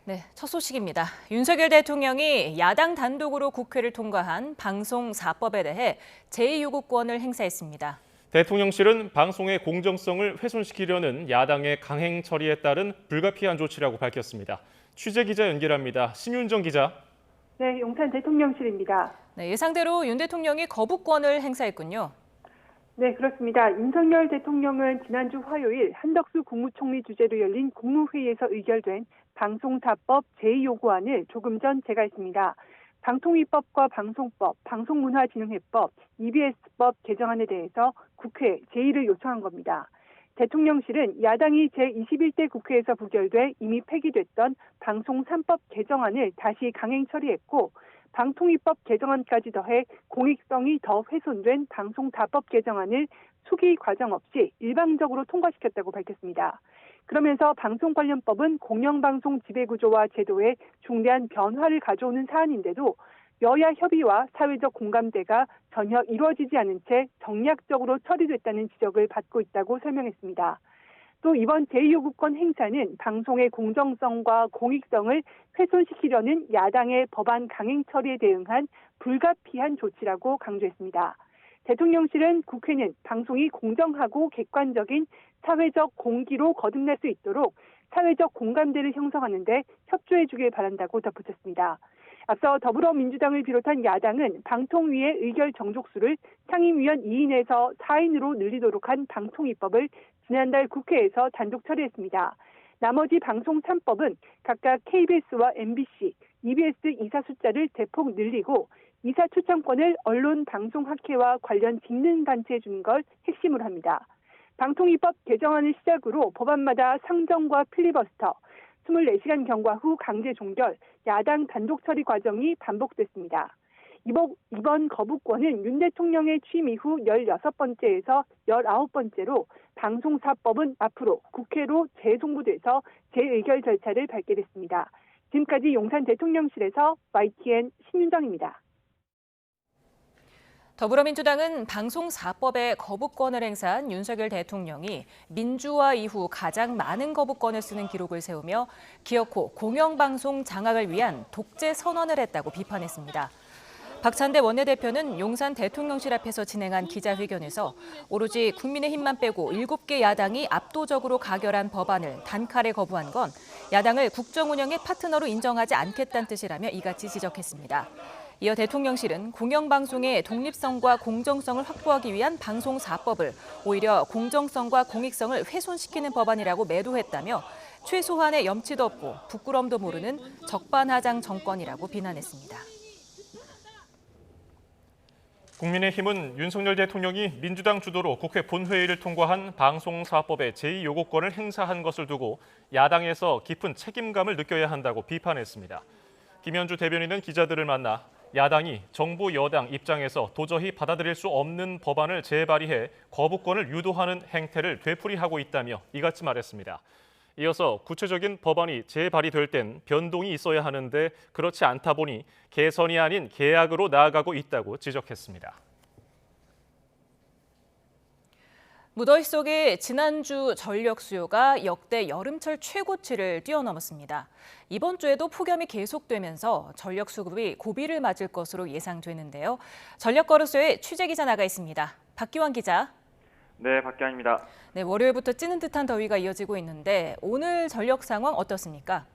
네, 첫 소식입니다. 윤석열 대통령이 야당 단독으로 국회를 통과한 방송 4법에 대해 제2요구권을 행사했습니다. 대통령실은 방송의 공정성을 훼손시키려는 야당의 강행 처리에 따른 불가피한 조치라고 밝혔습니다. 취재 기자 연결합니다. 신윤정 기자. 네, 용산 대통령실입니다. 네, 예상대로 윤 대통령이 거부권을 행사했군요. 네, 그렇습니다. 윤석열 대통령은 지난주 화요일 한덕수 국무총리 주재로 열린 국무회의에서 의결된 방송4법 제2요구안을 조금 전 제가했습니다. 방통위법과 방송법, 방송문화진흥회법, EBS법 개정안에 대해서 국회 제1을 요청한 겁니다. 대통령실은 야당이 제21대 국회에서 부결돼 이미 폐기됐던 방송 3법 개정안을 다시 강행 처리했고 방통위법 개정안까지 더해 공익성이 더 훼손된 방송 4법 개정안을 수기 과정 없이 일방적으로 통과시켰다고 밝혔습니다. 그러면서 방송 관련법은 공영방송 지배구조와 제도에 중대한 변화를 가져오는 사안인데도 여야 협의와 사회적 공감대가 전혀 이루어지지 않은 채 정략적으로 처리됐다는 지적을 받고 있다고 설명했습니다. 또 이번 제2요구권 행사는 방송의 공정성과 공익성을 훼손시키려는 야당의 법안 강행 처리에 대응한 불가피한 조치라고 강조했습니다. 대통령실은 국회는 방송이 공정하고 객관적인 사회적 공기로 거듭날 수 있도록 사회적 공감대를 형성하는 데 협조해 주길 바란다고 덧붙였습니다. 앞서 더불어민주당을 비롯한 야당은 방통위의 의결 정족수를 상임위원 2인에서 4인으로 늘리도록 한 방통위법을 지난달 국회에서 단독 처리했습니다. 나머지 방송 3법은 각각 KBS와 MBC, EBS 이사 숫자를 대폭 늘리고 이사 추천권을 언론방송학회와 관련 직능단체에 주는 걸 핵심으로 합니다. 방통위법 개정안을 시작으로 법안마다 상정과 필리버스터, 24시간 경과 후 강제 종결, 야당 단독 처리 과정이 반복됐습니다. 이번 거부권은 윤 대통령의 취임 이후 16번째에서 19번째로 방송4법은 앞으로 국회로 재송부돼서 재의결 절차를 밟게 됐습니다. 지금까지 용산 대통령실에서 YTN 신윤정입니다. 더불어민주당은 방송 4법에 거부권을 행사한 윤석열 대통령이 민주화 이후 가장 많은 거부권을 쓰는 기록을 세우며 기어코 공영방송 장악을 위한 독재 선언을 했다고 비판했습니다. 박찬대 원내대표는 용산 대통령실 앞에서 진행한 기자회견에서 오로지 국민의힘만 빼고 7개 야당이 압도적으로 가결한 법안을 단칼에 거부한 건 야당을 국정 운영의 파트너로 인정하지 않겠다는 뜻이라며 이같이 지적했습니다. 이어 대통령실은 공영방송의 독립성과 공정성을 확보하기 위한 방송 4법을 오히려 공정성과 공익성을 훼손시키는 법안이라고 매도했다며 최소한의 염치도 없고 부끄럼도 모르는 적반하장 정권이라고 비난했습니다. 국민의힘은 윤석열 대통령이 민주당 주도로 국회 본회의를 통과한 방송 4법의 제2요구권을 행사한 것을 두고 야당에서 깊은 책임감을 느껴야 한다고 비판했습니다. 김현주 대변인은 기자들을 만나 야당이 정부 여당 입장에서 도저히 받아들일 수 없는 법안을 재발의해 거부권을 유도하는 행태를 되풀이하고 있다며 이같이 말했습니다. 이어서 구체적인 법안이 재발의될 땐 변동이 있어야 하는데 그렇지 않다 보니 개선이 아닌 개약으로 나아가고 있다고 지적했습니다. 무더위 속에 지난주 전력 수요가 역대 여름철 최고치를 뛰어넘었습니다. 이번 주에도 폭염이 계속되면서 전력 수급이 고비를 맞을 것으로 예상되는데요. 전력거래소에 취재 기자 나가 있습니다. 박기환 기자. 네, 박기환입니다. 네, 월요일부터 찌는 듯한 더위가 이어지고 있는데 오늘 전력 상황 어떻습니까?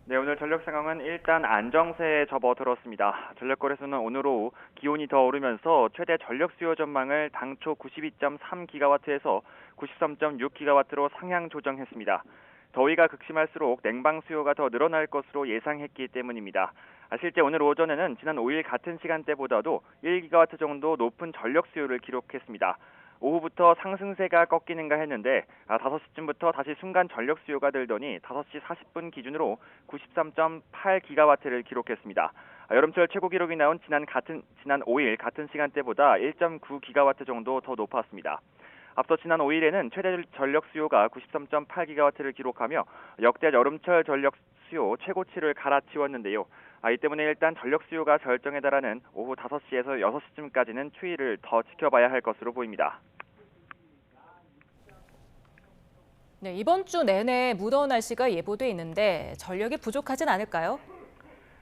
네, 오늘 전력 상황은 일단 안정세에 접어들었습니다. 전력거래소는 오늘 오후 기온이 더 오르면서 최대 전력 수요 전망을 당초 92.3기가와트에서 93.6기가와트로 상향 조정했습니다. 더위가 극심할수록 냉방 수요가 더 늘어날 것으로 예상했기 때문입니다. 실제 오늘 오전에는 지난 5일 같은 시간대보다도 1기가와트 정도 높은 전력 수요를 기록했습니다. 오후부터 상승세가 꺾이는가 했는데 5시쯤부터 다시 순간 전력 수요가 늘더니 5시 40분 기준으로 93.8기가와트를 기록했습니다. 여름철 최고 기록이 나온 지난 5일 같은 시간대보다 1.9기가와트 정도 더 높았습니다. 앞서 지난 5일에는 최대 전력 수요가 93.8기가와트를 기록하며 역대 여름철 전력 수요 최고치를 갈아치웠는데요. 이 때문에 일단 전력 수요가 절정에 달하는 오후 5시에서 6시쯤까지는 추이를 더 지켜봐야 할 것으로 보입니다. 네, 이번 주 내내 무더운 날씨가 예보돼 있는데 전력이 부족하진 않을까요?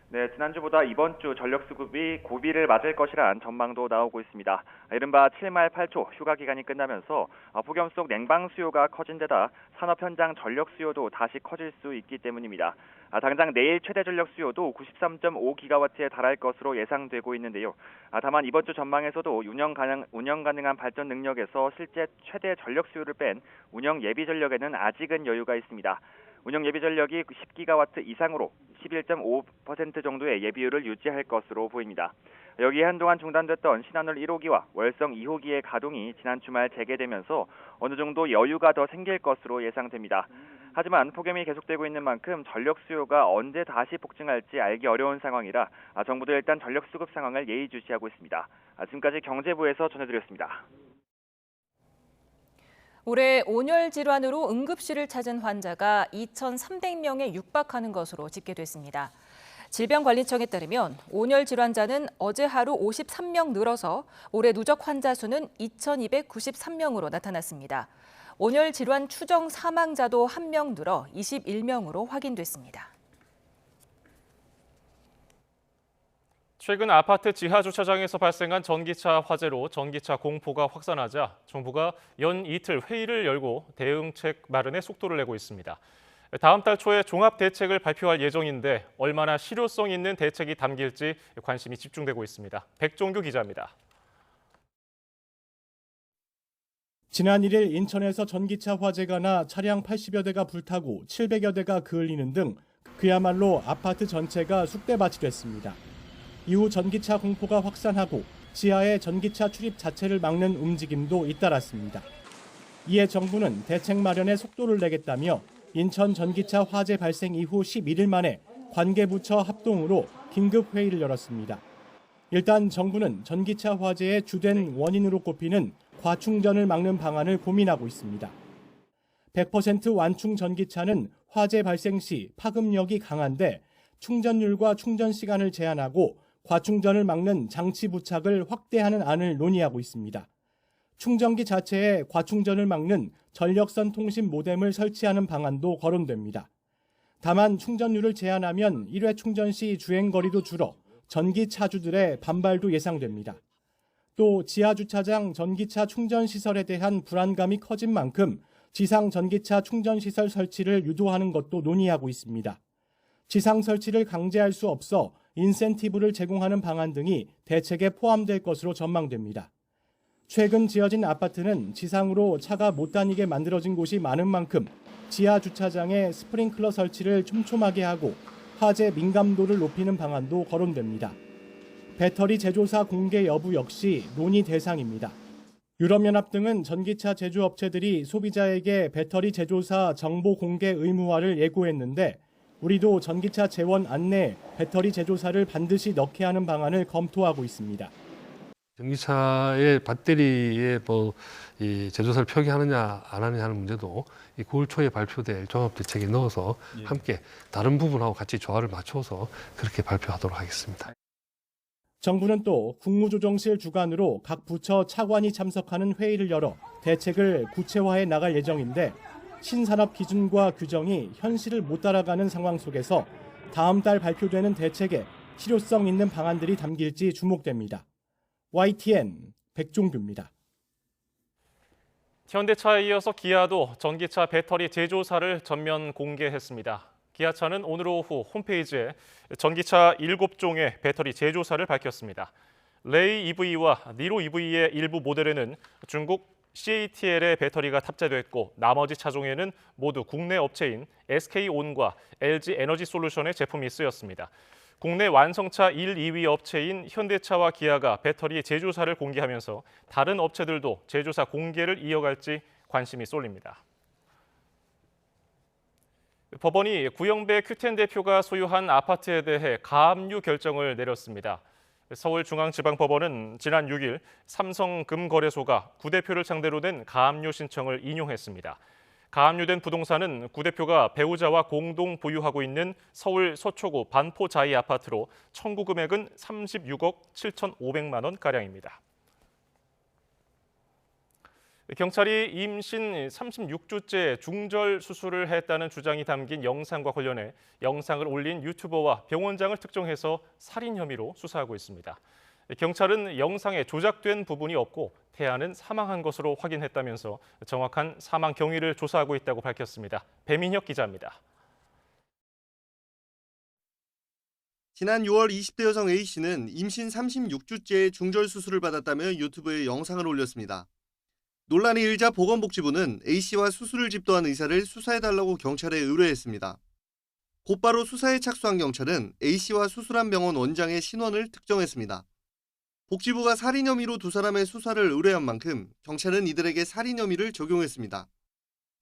네, 지난주보다 이번 주 전력 수급이 고비를 맞을 것이란 전망도 나오고 있습니다. 이른바 7말 8초 휴가 기간이 끝나면서 폭염 속 냉방 수요가 커진 데다 산업 현장 전력 수요도 다시 커질 수 있기 때문입니다. 당장 내일 최대 전력 수요도 93.5기가와트에 달할 것으로 예상되고 있는데요. 다만 이번 주 전망에서도 운영 가능한 발전 능력에서 실제 최대 전력 수요를 뺀 운영 예비 전력에는 아직은 여유가 있습니다. 운영 예비 전력이 10기가와트 이상으로 11.5% 정도의 예비율을 유지할 것으로 보입니다. 여기에 한동안 중단됐던 신한울 1호기와 월성 2호기의 가동이 지난 주말 재개되면서 어느 정도 여유가 더 생길 것으로 예상됩니다. 하지만 폭염이 계속되고 있는 만큼 전력 수요가 언제 다시 폭증할지 알기 어려운 상황이라 정부도 일단 전력 수급 상황을 예의주시하고 있습니다. 지금까지 경제부에서 전해드렸습니다. 올해 온열 질환으로 응급실을 찾은 환자가 2,300명에 육박하는 것으로 집계됐습니다. 질병관리청에 따르면 온열 질환자는 어제 하루 53명 늘어서 올해 누적 환자 수는 2,293명으로 나타났습니다. 온열 질환 추정 사망자도 1명 늘어 21명으로 확인됐습니다. 최근 아파트 지하 주차장에서 발생한 전기차 화재로 전기차 공포가 확산하자 정부가 연 이틀 회의를 열고 대응책 마련에 속도를 내고 있습니다. 다음 달 초에 종합 대책을 발표할 예정인데 얼마나 실효성 있는 대책이 담길지 관심이 집중되고 있습니다. 백종규 기자입니다. 지난 1일 인천에서 전기차 화재가 나 차량 80여 대가 불타고 700여 대가 그을리는 등 그야말로 아파트 전체가 쑥대밭이 됐습니다. 이후 전기차 공포가 확산하고 지하에 전기차 출입 자체를 막는 움직임도 잇따랐습니다. 이에 정부는 대책 마련에 속도를 내겠다며 인천 전기차 화재 발생 이후 11일 만에 관계부처 합동으로 긴급 회의를 열었습니다. 일단 정부는 전기차 화재의 주된 원인으로 꼽히는 과충전을 막는 방안을 고민하고 있습니다. 100% 완충 전기차는 화재 발생 시 파급력이 강한데 충전율과 충전 시간을 제한하고 과충전을 막는 장치 부착을 확대하는 안을 논의하고 있습니다. 충전기 자체에 과충전을 막는 전력선 통신 모뎀을 설치하는 방안도 거론됩니다. 다만 충전율을 제한하면 1회 충전 시 주행거리도 줄어 전기 차주들의 반발도 예상됩니다. 또 지하주차장 전기차 충전시설에 대한 불안감이 커진 만큼 지상 전기차 충전시설 설치를 유도하는 것도 논의하고 있습니다. 지상 설치를 강제할 수 없어 인센티브를 제공하는 방안 등이 대책에 포함될 것으로 전망됩니다. 최근 지어진 아파트는 지상으로 차가 못 다니게 만들어진 곳이 많은 만큼 지하 주차장에 스프링클러 설치를 촘촘하게 하고 화재 민감도를 높이는 방안도 거론됩니다. 배터리 제조사 공개 여부 역시 논의 대상입니다. 유럽연합 등은 전기차 제조업체들이 소비자에게 배터리 제조사 정보 공개 의무화를 예고했는데 우리도 전기차 재원 안내에 배터리 제조사를 반드시 넣게 하는 방안을 검토하고 있습니다. 전기차의 배터리에 이 제조사를 표기하느냐 안 하느냐 하는 문제도 이 9월 초에 발표될 종합대책에 넣어서 함께 다른 부분하고 같이 조화를 맞춰서 그렇게 발표하도록 하겠습니다. 정부는 또 국무조정실 주관으로 각 부처 차관이 참석하는 회의를 열어 대책을 구체화해 나갈 예정인데 신산업 기준과 규정이 현실을 못 따라가는 상황 속에서 다음 달 발표되는 대책에 실효성 있는 방안들이 담길지 주목됩니다. YTN 백종규입니다. 현대차에 이어서 기아도 전기차 배터리 제조사를 전면 공개했습니다. 기아차는 오늘 오후 홈페이지에 전기차 7종의 배터리 제조사를 밝혔습니다. 레이 EV와 니로 EV의 일부 모델에는 중국 CATL의 배터리가 탑재됐고 나머지 차종에는 모두 국내 업체인 SK온과 LG 에너지솔루션의 제품이 쓰였습니다. 국내 완성차 1, 2위 업체인 현대차와 기아가 배터리 제조사를 공개하면서 다른 업체들도 제조사 공개를 이어갈지 관심이 쏠립니다. 법원이 구영배 큐텐 대표가 소유한 아파트에 대해 가압류 결정을 내렸습니다. 서울중앙지방법원은 지난 6일 삼성금거래소가 구 대표를 상대로 낸 가압류 신청을 인용했습니다. 가압류된 부동산은 구 대표가 배우자와 공동 보유하고 있는 서울 서초구 반포자이 아파트로 청구 금액은 36억 7,500만 원가량입니다. 경찰이 임신 36주째 중절 수술을 했다는 주장이 담긴 영상과 관련해 영상을 올린 유튜버와 병원장을 특정해서 살인 혐의로 수사하고 있습니다. 경찰은 영상에 조작된 부분이 없고 태아는 사망한 것으로 확인했다면서 정확한 사망 경위를 조사하고 있다고 밝혔습니다. 배민혁 기자입니다. 지난 6월 20대 여성 A씨는 임신 36주째의 중절 수술을 받았다며 유튜브에 영상을 올렸습니다. 논란이 일자 보건복지부는 A씨와 수술을 집도한 의사를 수사해달라고 경찰에 의뢰했습니다. 곧바로 수사에 착수한 경찰은 A씨와 수술한 병원 원장의 신원을 특정했습니다. 복지부가 살인 혐의로 두 사람의 수사를 의뢰한 만큼 경찰은 이들에게 살인 혐의를 적용했습니다.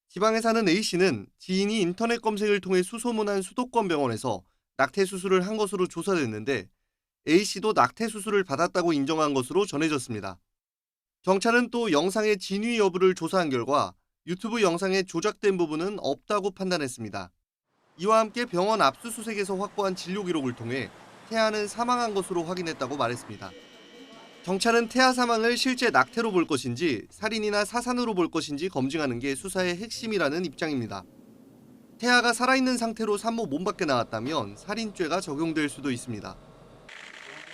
지방에 사는 A씨는 지인이 인터넷 검색을 통해 수소문한 수도권 병원에서 낙태 수술을 한 것으로 조사됐는데 A씨도 낙태 수술을 받았다고 인정한 것으로 전해졌습니다. 경찰은 또 영상의 진위 여부를 조사한 결과 유튜브 영상에 조작된 부분은 없다고 판단했습니다. 이와 함께 병원 압수수색에서 확보한 진료 기록을 통해 태아는 사망한 것으로 확인했다고 말했습니다. 경찰은 태아 사망을 실제 낙태로 볼 것인지 살인이나 사산으로 볼 것인지 검증하는 게 수사의 핵심이라는 입장입니다. 태아가 살아있는 상태로 산모 몸 밖에 나왔다면 살인죄가 적용될 수도 있습니다.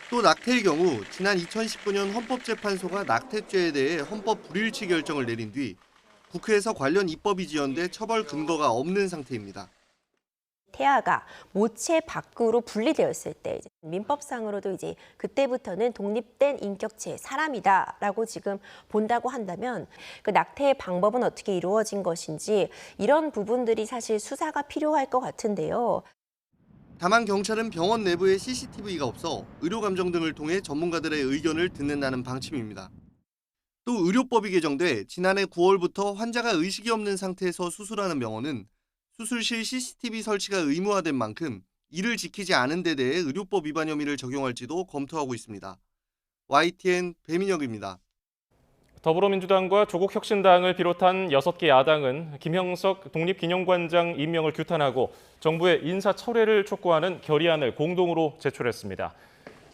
또 낙태의 경우 지난 2019년 헌법재판소가 낙태죄에 대해 헌법 불일치 결정을 내린 뒤 국회에서 관련 입법이 지연돼 처벌 근거가 없는 상태입니다. 태아가 모체 밖으로 분리되었을 때 민법상으로도 이제 그때부터는 독립된 인격체 사람이다라고 지금 본다고 한다면 그 낙태의 방법은 어떻게 이루어진 것인지 이런 부분들이 사실 수사가 필요할 것 같은데요. 다만 경찰은 병원 내부에 CCTV가 없어 의료감정 등을 통해 전문가들의 의견을 듣는다는 방침입니다. 또 의료법이 개정돼 지난해 9월부터 환자가 의식이 없는 상태에서 수술하는 병원은 수술실 CCTV 설치가 의무화된 만큼 이를 지키지 않은 데 대해 의료법 위반 혐의를 적용할지도 검토하고 있습니다. YTN 배민혁입니다. 더불어민주당과 조국혁신당을 비롯한 6개 야당은 김형석 독립기념관장 임명을 규탄하고 정부의 인사철회를 촉구하는 결의안을 공동으로 제출했습니다.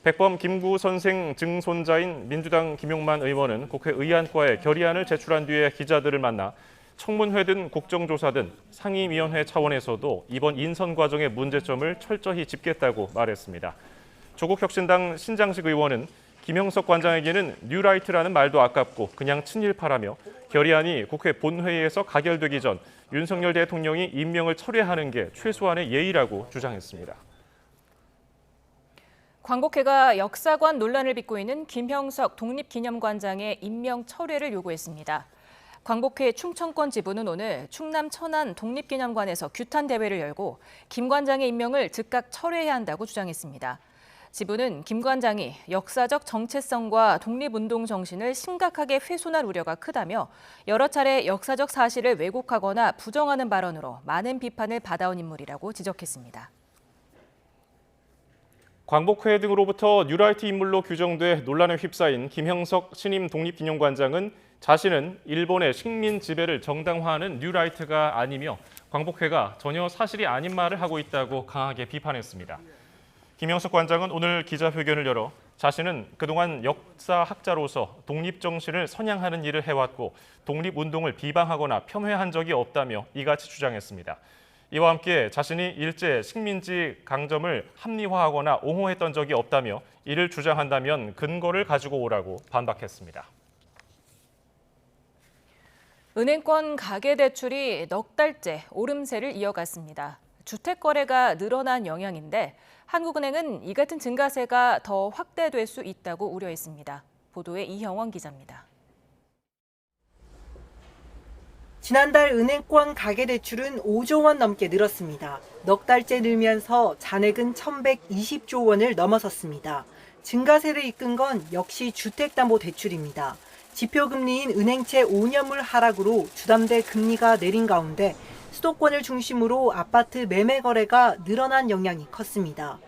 백범 김구선생 증손자인 민주당 김용만 의원은 국회 의안과에 결의안을 제출한 뒤에 기자들을 만나 청문회든 국정조사든 상임위원회 차원에서도 이번 인선 과정의 문제점을 철저히 짚겠다고 말했습니다. 조국혁신당 신장식 의원은 김형석 관장에게는 뉴라이트라는 말도 아깝고 그냥 친일파라며 결의안이 국회 본회의에서 가결되기 전 윤석열 대통령이 임명을 철회하는 게 최소한의 예의라고 주장했습니다. 광복회가 역사관 논란을 빚고 있는 김형석 독립기념관장의 임명 철회를 요구했습니다. 광복회 충청권 지부는 오늘 충남 천안 독립기념관에서 규탄 대회를 열고 김 관장의 임명을 즉각 철회해야 한다고 주장했습니다. 지부는 김 관장이 역사적 정체성과 독립운동 정신을 심각하게 훼손할 우려가 크다며 여러 차례 역사적 사실을 왜곡하거나 부정하는 발언으로 많은 비판을 받아온 인물이라고 지적했습니다. 광복회 등으로부터 뉴라이트 인물로 규정돼 논란에 휩싸인 김형석 신임 독립기념관장은 자신은 일본의 식민 지배를 정당화하는 뉴라이트가 아니며 광복회가 전혀 사실이 아닌 말을 하고 있다고 강하게 비판했습니다. 김형석 관장은 오늘 기자회견을 열어 자신은 그동안 역사학자로서 독립정신을 선양하는 일을 해왔고 독립운동을 비방하거나 폄훼한 적이 없다며 이같이 주장했습니다. 이와 함께 자신이 일제 식민지 강점을 합리화하거나 옹호했던 적이 없다며 이를 주장한다면 근거를 가지고 오라고 반박했습니다. 은행권 가계대출이 넉 달째 오름세를 이어갔습니다. 주택 거래가 늘어난 영향인데 한국은행은 이 같은 증가세가 더 확대될 수 있다고 우려했습니다. 보도에 이형원 기자입니다. 지난달 은행권 가계대출은 5조 원 넘게 늘었습니다. 넉 달째 늘면서 잔액은 1,120조 원을 넘어섰습니다. 증가세를 이끈 건 역시 주택담보대출입니다. 지표금리인 은행채 5년물 하락으로 주담대 금리가 내린 가운데 수도권을 중심으로 아파트 매매 거래가 늘어난 영향이 컸습니다.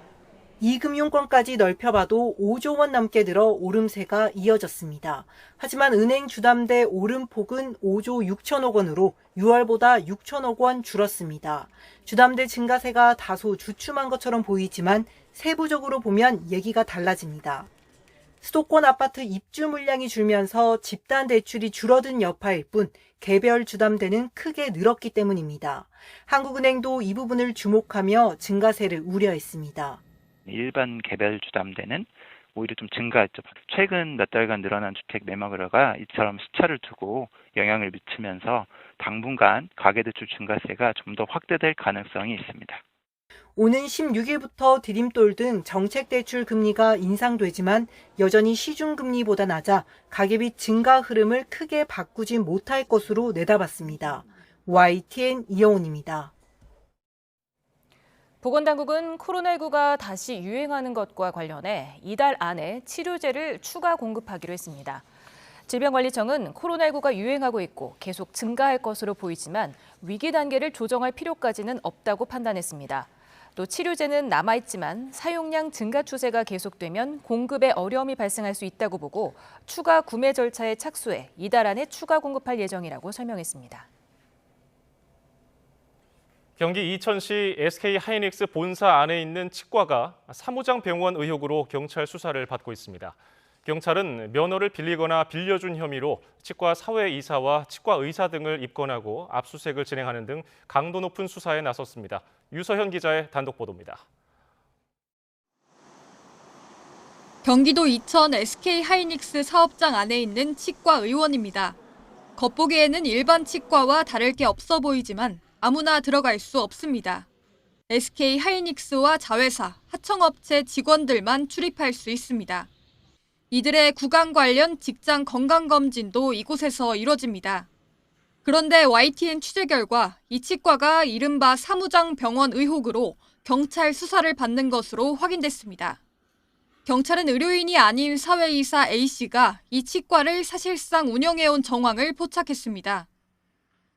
이 금융권까지 넓혀봐도 5조 원 넘게 늘어 오름세가 이어졌습니다. 하지만 은행 주담대 오름폭은 5조 6천억 원으로 6월보다 6천억 원 줄었습니다. 주담대 증가세가 다소 주춤한 것처럼 보이지만 세부적으로 보면 얘기가 달라집니다. 수도권 아파트 입주 물량이 줄면서 집단 대출이 줄어든 여파일 뿐 개별 주담대는 크게 늘었기 때문입니다. 한국은행도 이 부분을 주목하며 증가세를 우려했습니다. 일반 개별 주담대는 오히려 좀 증가했죠. 최근 몇 달간 늘어난 주택 매매거래가 이처럼 시차를 두고 영향을 미치면서 당분간 가계대출 증가세가 좀 더 확대될 가능성이 있습니다. 오는 16일부터 디딤돌 등 정책대출 금리가 인상되지만 여전히 시중금리보다 낮아 가계비 증가 흐름을 크게 바꾸지 못할 것으로 내다봤습니다. YTN 이영훈입니다. 보건당국은 코로나19가 다시 유행하는 것과 관련해 이달 안에 치료제를 추가 공급하기로 했습니다. 질병관리청은 코로나19가 유행하고 있고 계속 증가할 것으로 보이지만 위기 단계를 조정할 필요까지는 없다고 판단했습니다. 또 치료제는 남아있지만 사용량 증가 추세가 계속되면 공급에 어려움이 발생할 수 있다고 보고 추가 구매 절차에 착수해 이달 안에 추가 공급할 예정이라고 설명했습니다. 경기 이천시 SK하이닉스 본사 안에 있는 치과가 사무장병원 의혹으로 경찰 수사를 받고 있습니다. 경찰은 면허를 빌리거나 빌려준 혐의로 치과 사회이사와 치과 의사 등을 입건하고 압수수색을 진행하는 등 강도 높은 수사에 나섰습니다. 유서현 기자의 단독 보도입니다. 경기도 이천 SK하이닉스 사업장 안에 있는 치과 의원입니다. 겉보기에는 일반 치과와 다를 게 없어 보이지만 아무나 들어갈 수 없습니다. SK하이닉스와 자회사, 하청업체 직원들만 출입할 수 있습니다. 이들의 구강 관련 직장 건강검진도 이곳에서 이뤄집니다. 그런데 YTN 취재 결과 이 치과가 이른바 사무장 병원 의혹으로 경찰 수사를 받는 것으로 확인됐습니다. 경찰은 의료인이 아닌 사회이사 A씨가 이 치과를 사실상 운영해온 정황을 포착했습니다.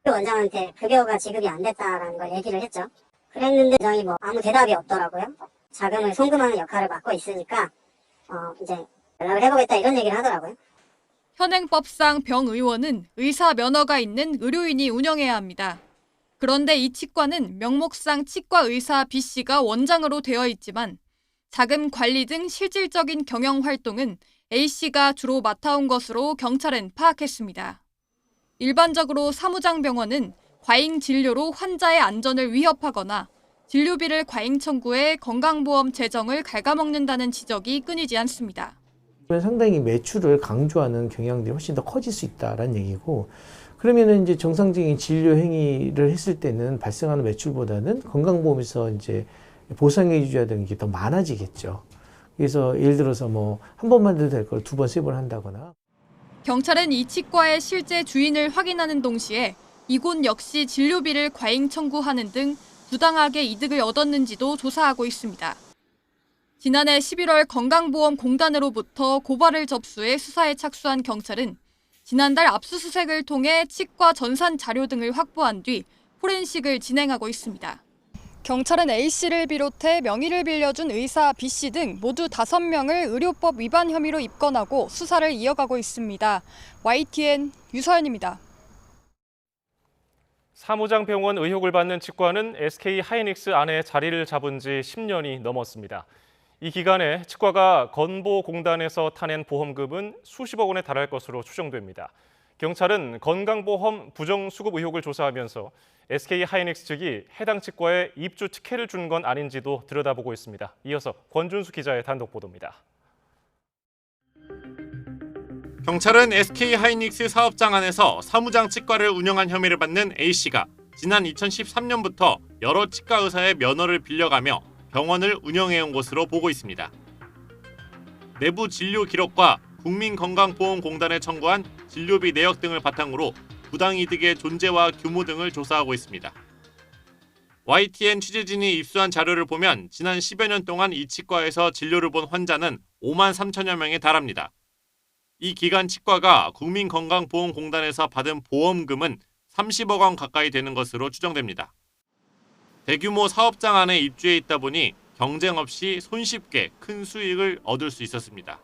원장한테 급여가 지급이 안 됐다라는 걸 얘기를 했죠. 그랬는데 원장이 아무 대답이 없더라고요. 자금을 송금하는 역할을 맡고 있으니까 이제 연락을 해보겠다 이런 얘기를 하더라고요. 현행법상 병의원은 의사 면허가 있는 의료인이 운영해야 합니다. 그런데 이 치과는 명목상 치과 의사 B씨가 원장으로 되어 있지만 자금 관리 등 실질적인 경영 활동은 A씨가 주로 맡아온 것으로 경찰은 파악했습니다. 일반적으로 사무장 병원은 과잉 진료로 환자의 안전을 위협하거나 진료비를 과잉 청구해 건강보험 재정을 갉아먹는다는 지적이 끊이지 않습니다. 상당히 매출을 강조하는 경향들이 훨씬 더 커질 수 있다라는 얘기고, 그러면은 이제 정상적인 진료 행위를 했을 때는 발생하는 매출보다는 건강보험에서 이제 보상해 주셔야 되는 게 더 많아지겠죠. 그래서 예를 들어서 한 번만 해도 될 걸 두 번, 세 번 한다거나. 경찰은 이 치과의 실제 주인을 확인하는 동시에 이곳 역시 진료비를 과잉 청구하는 등 부당하게 이득을 얻었는지도 조사하고 있습니다. 지난해 11월 건강보험공단으로부터 고발을 접수해 수사에 착수한 경찰은 지난달 압수수색을 통해 치과 전산 자료 등을 확보한 뒤 포렌식을 진행하고 있습니다. 경찰은 A씨를 비롯해 명의를 빌려준 의사 B씨 등 모두 5명을 의료법 위반 혐의로 입건하고 수사를 이어가고 있습니다. YTN 유서연입니다. 사무장병원 의혹을 받는 치과는 SK하이닉스 안에 자리를 잡은 지 10년이 넘었습니다. 이 기간에 치과가 건보공단에서 타낸 보험금은 수십억 원에 달할 것으로 추정됩니다. 경찰은 건강보험 부정수급 의혹을 조사하면서 SK하이닉스 측이 해당 치과에 입주 특혜를 준 건 아닌지도 들여다보고 있습니다. 이어서 권준수 기자의 단독 보도입니다. 경찰은 SK하이닉스 사업장 안에서 사무장 치과를 운영한 혐의를 받는 A씨가 지난 2013년부터 여러 치과 의사의 면허를 빌려가며 병원을 운영해온 것으로 보고 있습니다. 내부 진료 기록과 국민건강보험공단에 청구한 진료비 내역 등을 바탕으로 부당이득의 존재와 규모 등을 조사하고 있습니다. YTN 취재진이 입수한 자료를 보면 지난 10여 년 동안 이 치과에서 진료를 본 환자는 5만 3천여 명에 달합니다. 이 기간 치과가 국민건강보험공단에서 받은 보험금은 30억 원 가까이 되는 것으로 추정됩니다. 대규모 사업장 안에 입주해 있다 보니 경쟁 없이 손쉽게 큰 수익을 얻을 수 있었습니다.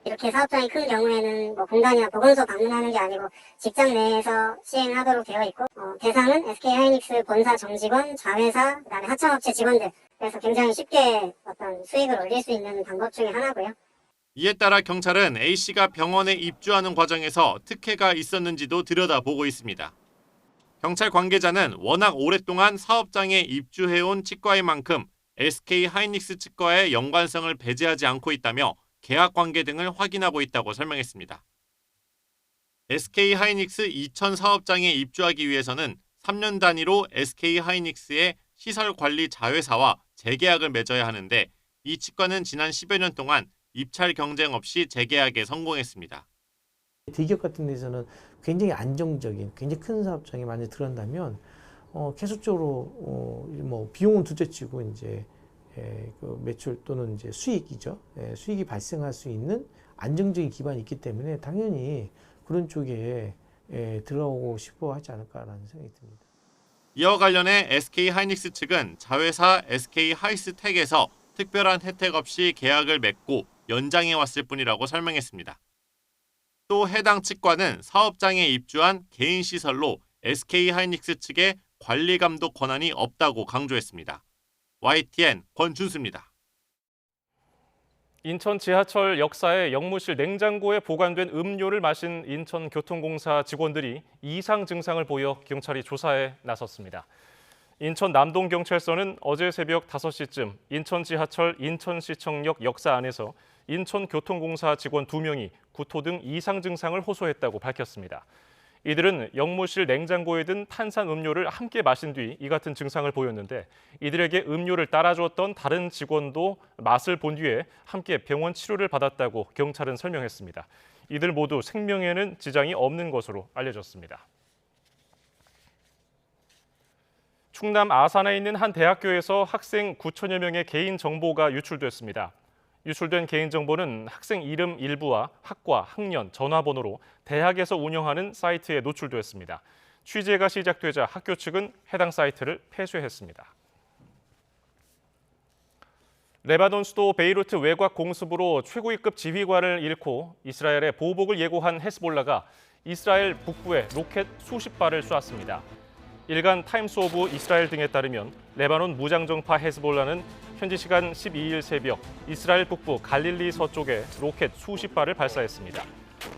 이렇게 사업장이 큰 경우에는 공단이나 보건소 방문하는 게 아니고 직장 내에서 시행하도록 되어 있고 대상은 SK하이닉스 본사 정직원, 자회사, 그다음에 하청업체 직원들. 그래서 굉장히 쉽게 어떤 수익을 올릴 수 있는 방법 중에 하나고요. 이에 따라 경찰은 A씨가 병원에 입주하는 과정에서 특혜가 있었는지도 들여다보고 있습니다. 경찰 관계자는 워낙 오랫동안 사업장에 입주해온 치과인 만큼 SK 하이닉스 치과의 연관성을 배제하지 않고 있다며 계약 관계 등을 확인하고 있다고 설명했습니다. SK 하이닉스 이천 사업장에 입주하기 위해서는 3년 단위로 SK 하이닉스의 시설 관리 자회사와 재계약을 맺어야 하는데 이 치과는 지난 10여 년 동안 입찰 경쟁 없이 재계약에 성공했습니다. 대기업 같은 데서는 굉장히 안정적인, 굉장히 큰 사업장이 만약 들어간다면 계속적으로 뭐 비용은 둘째치고 이제 그 매출 또는 이제 수익이죠. 수익이 발생할 수 있는 안정적인 기반이 있기 때문에 당연히 그런 쪽에 들어오고 싶어 하지 않을까라는 생각이 듭니다. 이와 관련해 SK 하이닉스 측은 자회사 SK 하이스텍에서 특별한 혜택 없이 계약을 맺고 연장해 왔을 뿐이라고 설명했습니다. 또 해당 치과는 사업장에 입주한 개인 시설로 SK 하이닉스 측의 관리 감독 권한이 없다고 강조했습니다. YTN 권준수입니다. 인천 지하철 역사의 역무실 냉장고에 보관된 음료를 마신 인천교통공사 직원들이 이상 증상을 보여 경찰이 조사에 나섰습니다. 인천 남동경찰서는 어제 새벽 5시쯤 인천 지하철 인천시청역 역사 안에서 인천교통공사 직원 2명이 구토 등 이상 증상을 호소했다고 밝혔습니다. 이들은 역무실 냉장고에 든 탄산 음료를 함께 마신 뒤 이 같은 증상을 보였는데 이들에게 음료를 따라주었던 다른 직원도 맛을 본 뒤에 함께 병원 치료를 받았다고 경찰은 설명했습니다. 이들 모두 생명에는 지장이 없는 것으로 알려졌습니다. 충남 아산에 있는 한 대학교에서 학생 9천여 명의 개인 정보가 유출됐습니다. 유출된 개인정보는 학생 이름 일부와 학과, 학년, 전화번호로 대학에서 운영하는 사이트에 노출됐습니다. 취재가 시작되자 학교 측은 해당 사이트를 폐쇄했습니다. 레바논 수도 베이루트 외곽 공습으로 최고위급 지휘관을 잃고 이스라엘의 보복을 예고한 헤스볼라가 이스라엘 북부에 로켓 수십 발을 쏘았습니다. 일간 타임스 오브 이스라엘 등에 따르면 레바논 무장정파 헤스볼라는 현지 시간 12일 새벽 이스라엘 북부 갈릴리 서쪽에 로켓 수십 발을 발사했습니다.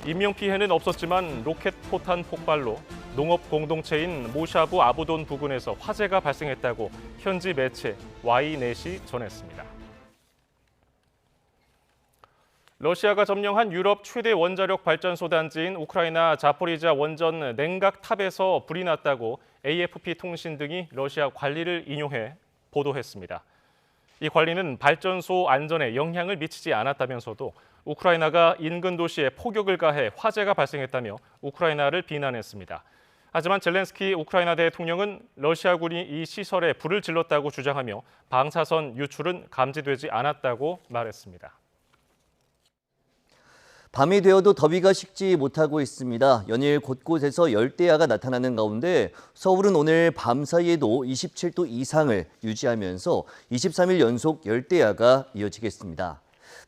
인명피해는 없었지만 로켓 포탄 폭발로 농업 공동체인 모샤브 아부돈 부근에서 화재가 발생했다고 현지 매체 Y넷이 전했습니다. 러시아가 점령한 유럽 최대 원자력 발전소 단지인 우크라이나 자포리자 원전 냉각탑에서 불이 났다고 AFP 통신 등이 러시아 관리를 인용해 보도했습니다. 이 관리는 발전소 안전에 영향을 미치지 않았다면서도 우크라이나가 인근 도시에 포격을 가해 화재가 발생했다며 우크라이나를 비난했습니다. 하지만 젤렌스키 우크라이나 대통령은 러시아군이 이 시설에 불을 질렀다고 주장하며 방사선 유출은 감지되지 않았다고 말했습니다. 밤이 되어도 더위가 식지 못하고 있습니다. 연일 곳곳에서 열대야가 나타나는 가운데 서울은 오늘 밤 사이에도 27도 이상을 유지하면서 23일 연속 열대야가 이어지겠습니다.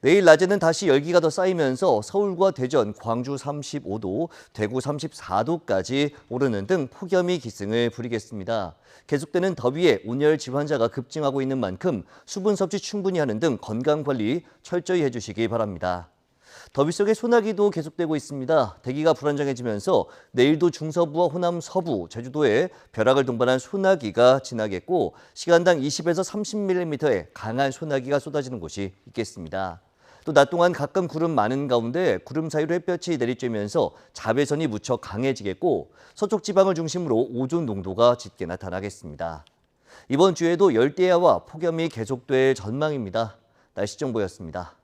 내일 낮에는 다시 열기가 더 쌓이면서 서울과 대전, 광주 35도, 대구 34도까지 오르는 등 폭염이 기승을 부리겠습니다. 계속되는 더위에 온열 질환자가 급증하고 있는 만큼 수분 섭취 충분히 하는 등 건강관리 철저히 해주시기 바랍니다. 더위 속에 소나기도 계속되고 있습니다. 대기가 불안정해지면서 내일도 중서부와 호남 서부, 제주도에 벼락을 동반한 소나기가 지나겠고 시간당 20에서 30mm의 강한 소나기가 쏟아지는 곳이 있겠습니다. 또 낮 동안 가끔 구름 많은 가운데 구름 사이로 햇볕이 내리쬐면서 자외선이 무척 강해지겠고 서쪽 지방을 중심으로 오존 농도가 짙게 나타나겠습니다. 이번 주에도 열대야와 폭염이 계속될 전망입니다. 날씨 정보였습니다.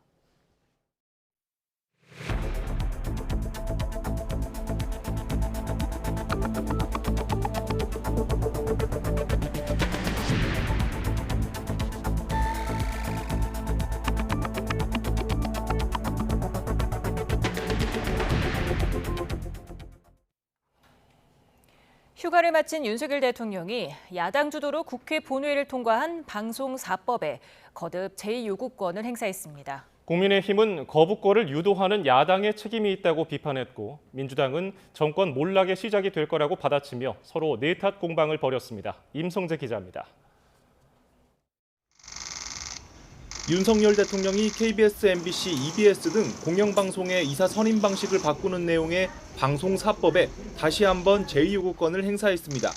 휴가를 마친 윤석열 대통령이 야당 주도로 국회 본회의를 통과한 방송 4법에 거듭 제2요구권을 행사했습니다. 국민의힘은 거부권을 유도하는 야당의 책임이 있다고 비판했고 민주당은 정권 몰락의 시작이 될 거라고 받아치며 서로 내탓 공방을 벌였습니다. 임성재 기자입니다. 윤석열 대통령이 KBS, MBC, EBS 등 공영방송의 이사 선임 방식을 바꾸는 내용의 방송사법에 다시 한번 제2요구권을 행사했습니다.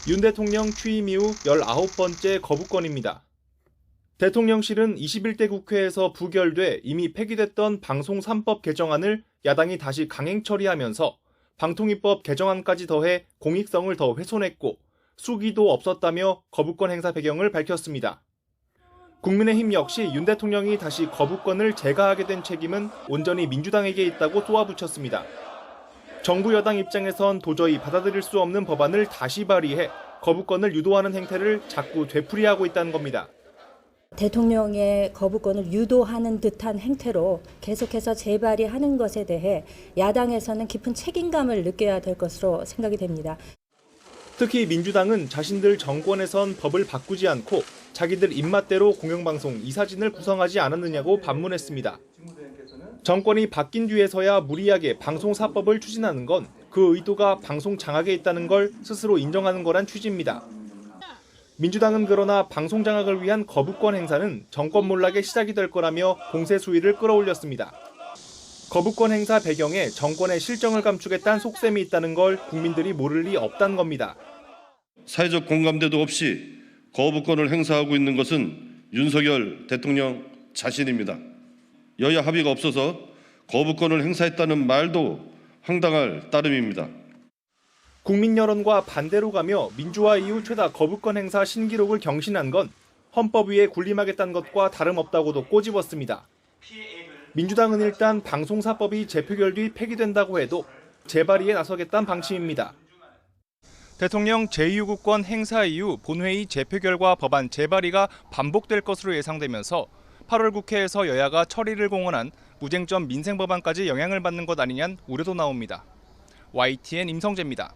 윤 대통령 취임 이후 19번째 거부권입니다. 대통령실은 21대 국회에서 부결돼 이미 폐기됐던 방송 3법 개정안을 야당이 다시 강행 처리하면서 방통위법 개정안까지 더해 공익성을 더 훼손했고 수기도 없었다며 거부권 행사 배경을 밝혔습니다. 국민의힘 역시 윤 대통령이 다시 거부권을 제거하게 된 책임은 온전히 민주당에게 있다고 쏘아붙였습니다. 정부 여당 입장에선 도저히 받아들일 수 없는 법안을 다시 발의해 거부권을 유도하는 행태를 자꾸 되풀이하고 있다는 겁니다. 대통령의 거부권을 유도하는 듯한 행태로 계속해서 재발의하는 것에 대해 야당에서는 깊은 책임감을 느껴야 될 것으로 생각이 됩니다. 특히 민주당은 자신들 정권에선 법을 바꾸지 않고 자기들 입맛대로 공영방송 이사진을 구성하지 않았느냐고 반문했습니다. 정권이 바뀐 뒤에서야 무리하게 방송사법을 추진하는 건 그 의도가 방송 장악에 있다는 걸 스스로 인정하는 거란 취지입니다. 민주당은 그러나 방송 장악을 위한 거부권 행사는 정권 몰락의 시작이 될 거라며 공세 수위를 끌어올렸습니다. 거부권 행사 배경에 정권의 실정을 감추겠다는 속셈이 있다는 걸 국민들이 모를 리 없다는 겁니다. 사회적 공감대도 없이 거부권을 행사하고 있는 것은 윤석열 대통령 자신입니다. 여야 합의가 없어서 거부권을 행사했다는 말도 황당할 따름입니다. 국민 여론과 반대로 가며 민주화 이후 최다 거부권 행사 신기록을 경신한 건 헌법 위에 군림하겠다는 것과 다름없다고도 꼬집었습니다. 민주당은 일단 방송사법이 재표결 뒤 폐기된다고 해도 재발의에 나서겠다는 방침입니다. 대통령 제2요구권 행사 이후 본회의 재표결과 법안 재발의가 반복될 것으로 예상되면서 8월 국회에서 여야가 처리를 공언한 무쟁점 민생법안까지 영향을 받는 것 아니냐는 우려도 나옵니다. YTN 임성재입니다.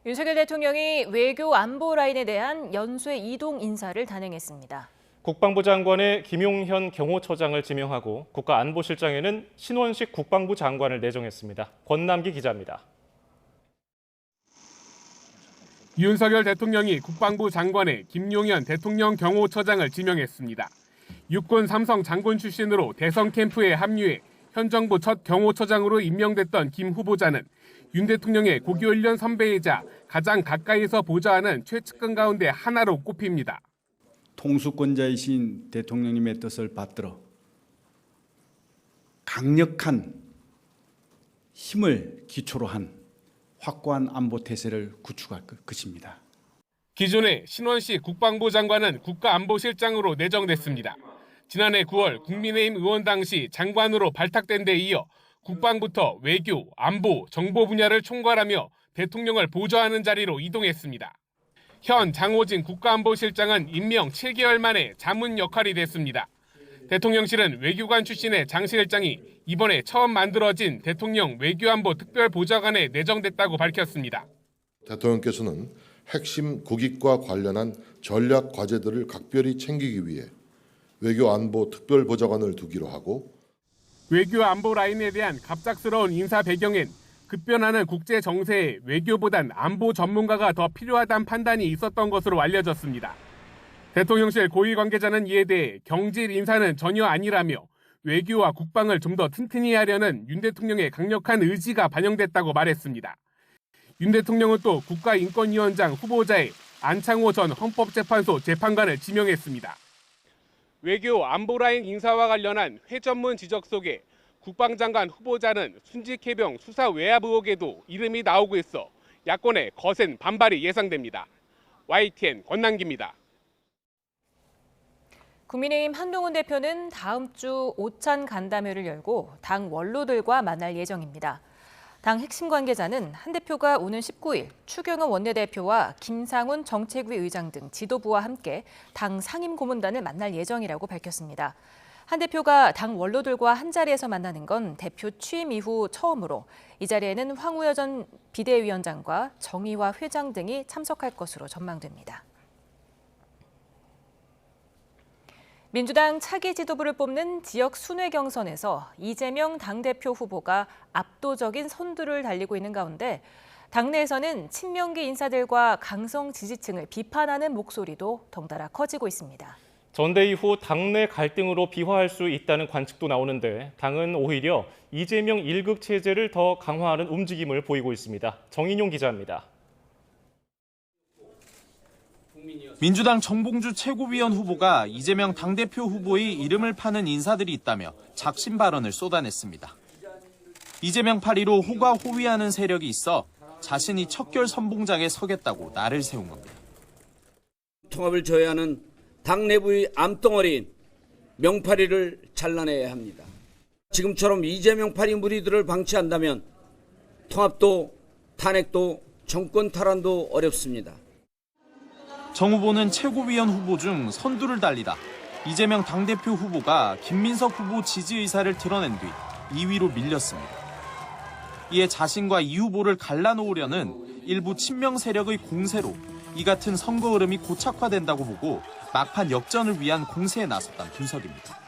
윤석열 대통령이 외교 안보 라인에 대한 연쇄 이동 인사를 단행했습니다. 국방부 장관에 김용현 경호처장을 지명하고 국가안보실장에는 신원식 국방부 장관을 내정했습니다. 권남기 기자입니다. 윤석열 대통령이 국방부 장관에 김용현 대통령 경호처장을 지명했습니다. 육군 삼성 장군 출신으로 대선 캠프에 합류해 현 정부 첫 경호처장으로 임명됐던 김 후보자는 윤 대통령의 고교훈련 선배이자 가장 가까이서 보좌하는 최측근 가운데 하나로 꼽힙니다. 통수권자이신 대통령님의 뜻을 받들어 강력한 힘을 기초로 한 확고한 안보 태세를 구축할 것입니다. 기존의 신원식 국방부 장관은 국가안보실장으로 내정됐습니다. 지난해 9월 국민의힘 의원 당시 장관으로 발탁된 데 이어 국방부터 외교, 안보, 정보 분야를 총괄하며 대통령을 보좌하는 자리로 이동했습니다. 현 장호진 국가안보실장은 임명 7개월 만에 자문 역할이 됐습니다. 대통령실은 외교관 출신의 장 실장이 이번에 처음 만들어진 대통령 외교안보 특별보좌관에 내정됐다고 밝혔습니다. 대통령께서는 핵심 국익과 관련한 전략 과제들을 각별히 챙기기 위해 외교안보 특별보좌관을 두기로 하고 외교안보 라인에 대한 갑작스러운 인사 배경엔 급변하는 국제 정세에 외교보단 안보 전문가가 더 필요하다는 판단이 있었던 것으로 알려졌습니다. 대통령실 고위 관계자는 이에 대해 경질 인사는 전혀 아니라며 외교와 국방을 좀 더 튼튼히 하려는 윤 대통령의 강력한 의지가 반영됐다고 말했습니다. 윤 대통령은 또 국가인권위원장 후보자에 안창호 전 헌법재판소 재판관을 지명했습니다. 외교 안보 라인 인사와 관련한 회전문 지적 속에 국방장관 후보자는 순직해병 수사 외압 의혹에도 이름이 나오고 있어 야권의 거센 반발이 예상됩니다. YTN 권남기입니다. 국민의힘 한동훈 대표는 다음 주 오찬 간담회를 열고 당 원로들과 만날 예정입니다. 당 핵심 관계자는 한 대표가 오는 19일 추경호 원내대표와 김상훈 정책위 의장 등 지도부와 함께 당 상임고문단을 만날 예정이라고 밝혔습니다. 한 대표가 당 원로들과 한자리에서 만나는 건 대표 취임 이후 처음으로 이 자리에는 황우여 전 비대위원장과 정의화 회장 등이 참석할 것으로 전망됩니다. 민주당 차기 지도부를 뽑는 지역 순회 경선에서 이재명 당대표 후보가 압도적인 선두를 달리고 있는 가운데 당내에서는 친명계 인사들과 강성 지지층을 비판하는 목소리도 덩달아 커지고 있습니다. 전대 이후 당내 갈등으로 비화할 수 있다는 관측도 나오는데 당은 오히려 이재명 1급 체제를 더 강화하는 움직임을 보이고 있습니다. 정인용 기자입니다. 민주당 정봉주 최고위원 후보가 이재명 당대표 후보의 이름을 파는 인사들이 있다며 작심 발언을 쏟아냈습니다. 이재명 8.15 호가호위하는 세력이 있어 자신이 척결 선봉장에 서겠다고 날을 세운 겁니다. 통합을 저해하는 당 내부의 암덩어리인 명파리를 잘라내야 합니다. 지금처럼 이재명 8.2 무리들을 방치한다면 통합도 탄핵도 정권 탈환도 어렵습니다. 정 후보는 최고위원 후보 중 선두를 달리다 이재명 당대표 후보가 김민석 후보 지지 의사를 드러낸 뒤 2위로 밀렸습니다. 이에 자신과 이 후보를 갈라놓으려는 일부 친명 세력의 공세로 이 같은 선거 흐름이 고착화된다고 보고 막판 역전을 위한 공세에 나섰다는 분석입니다.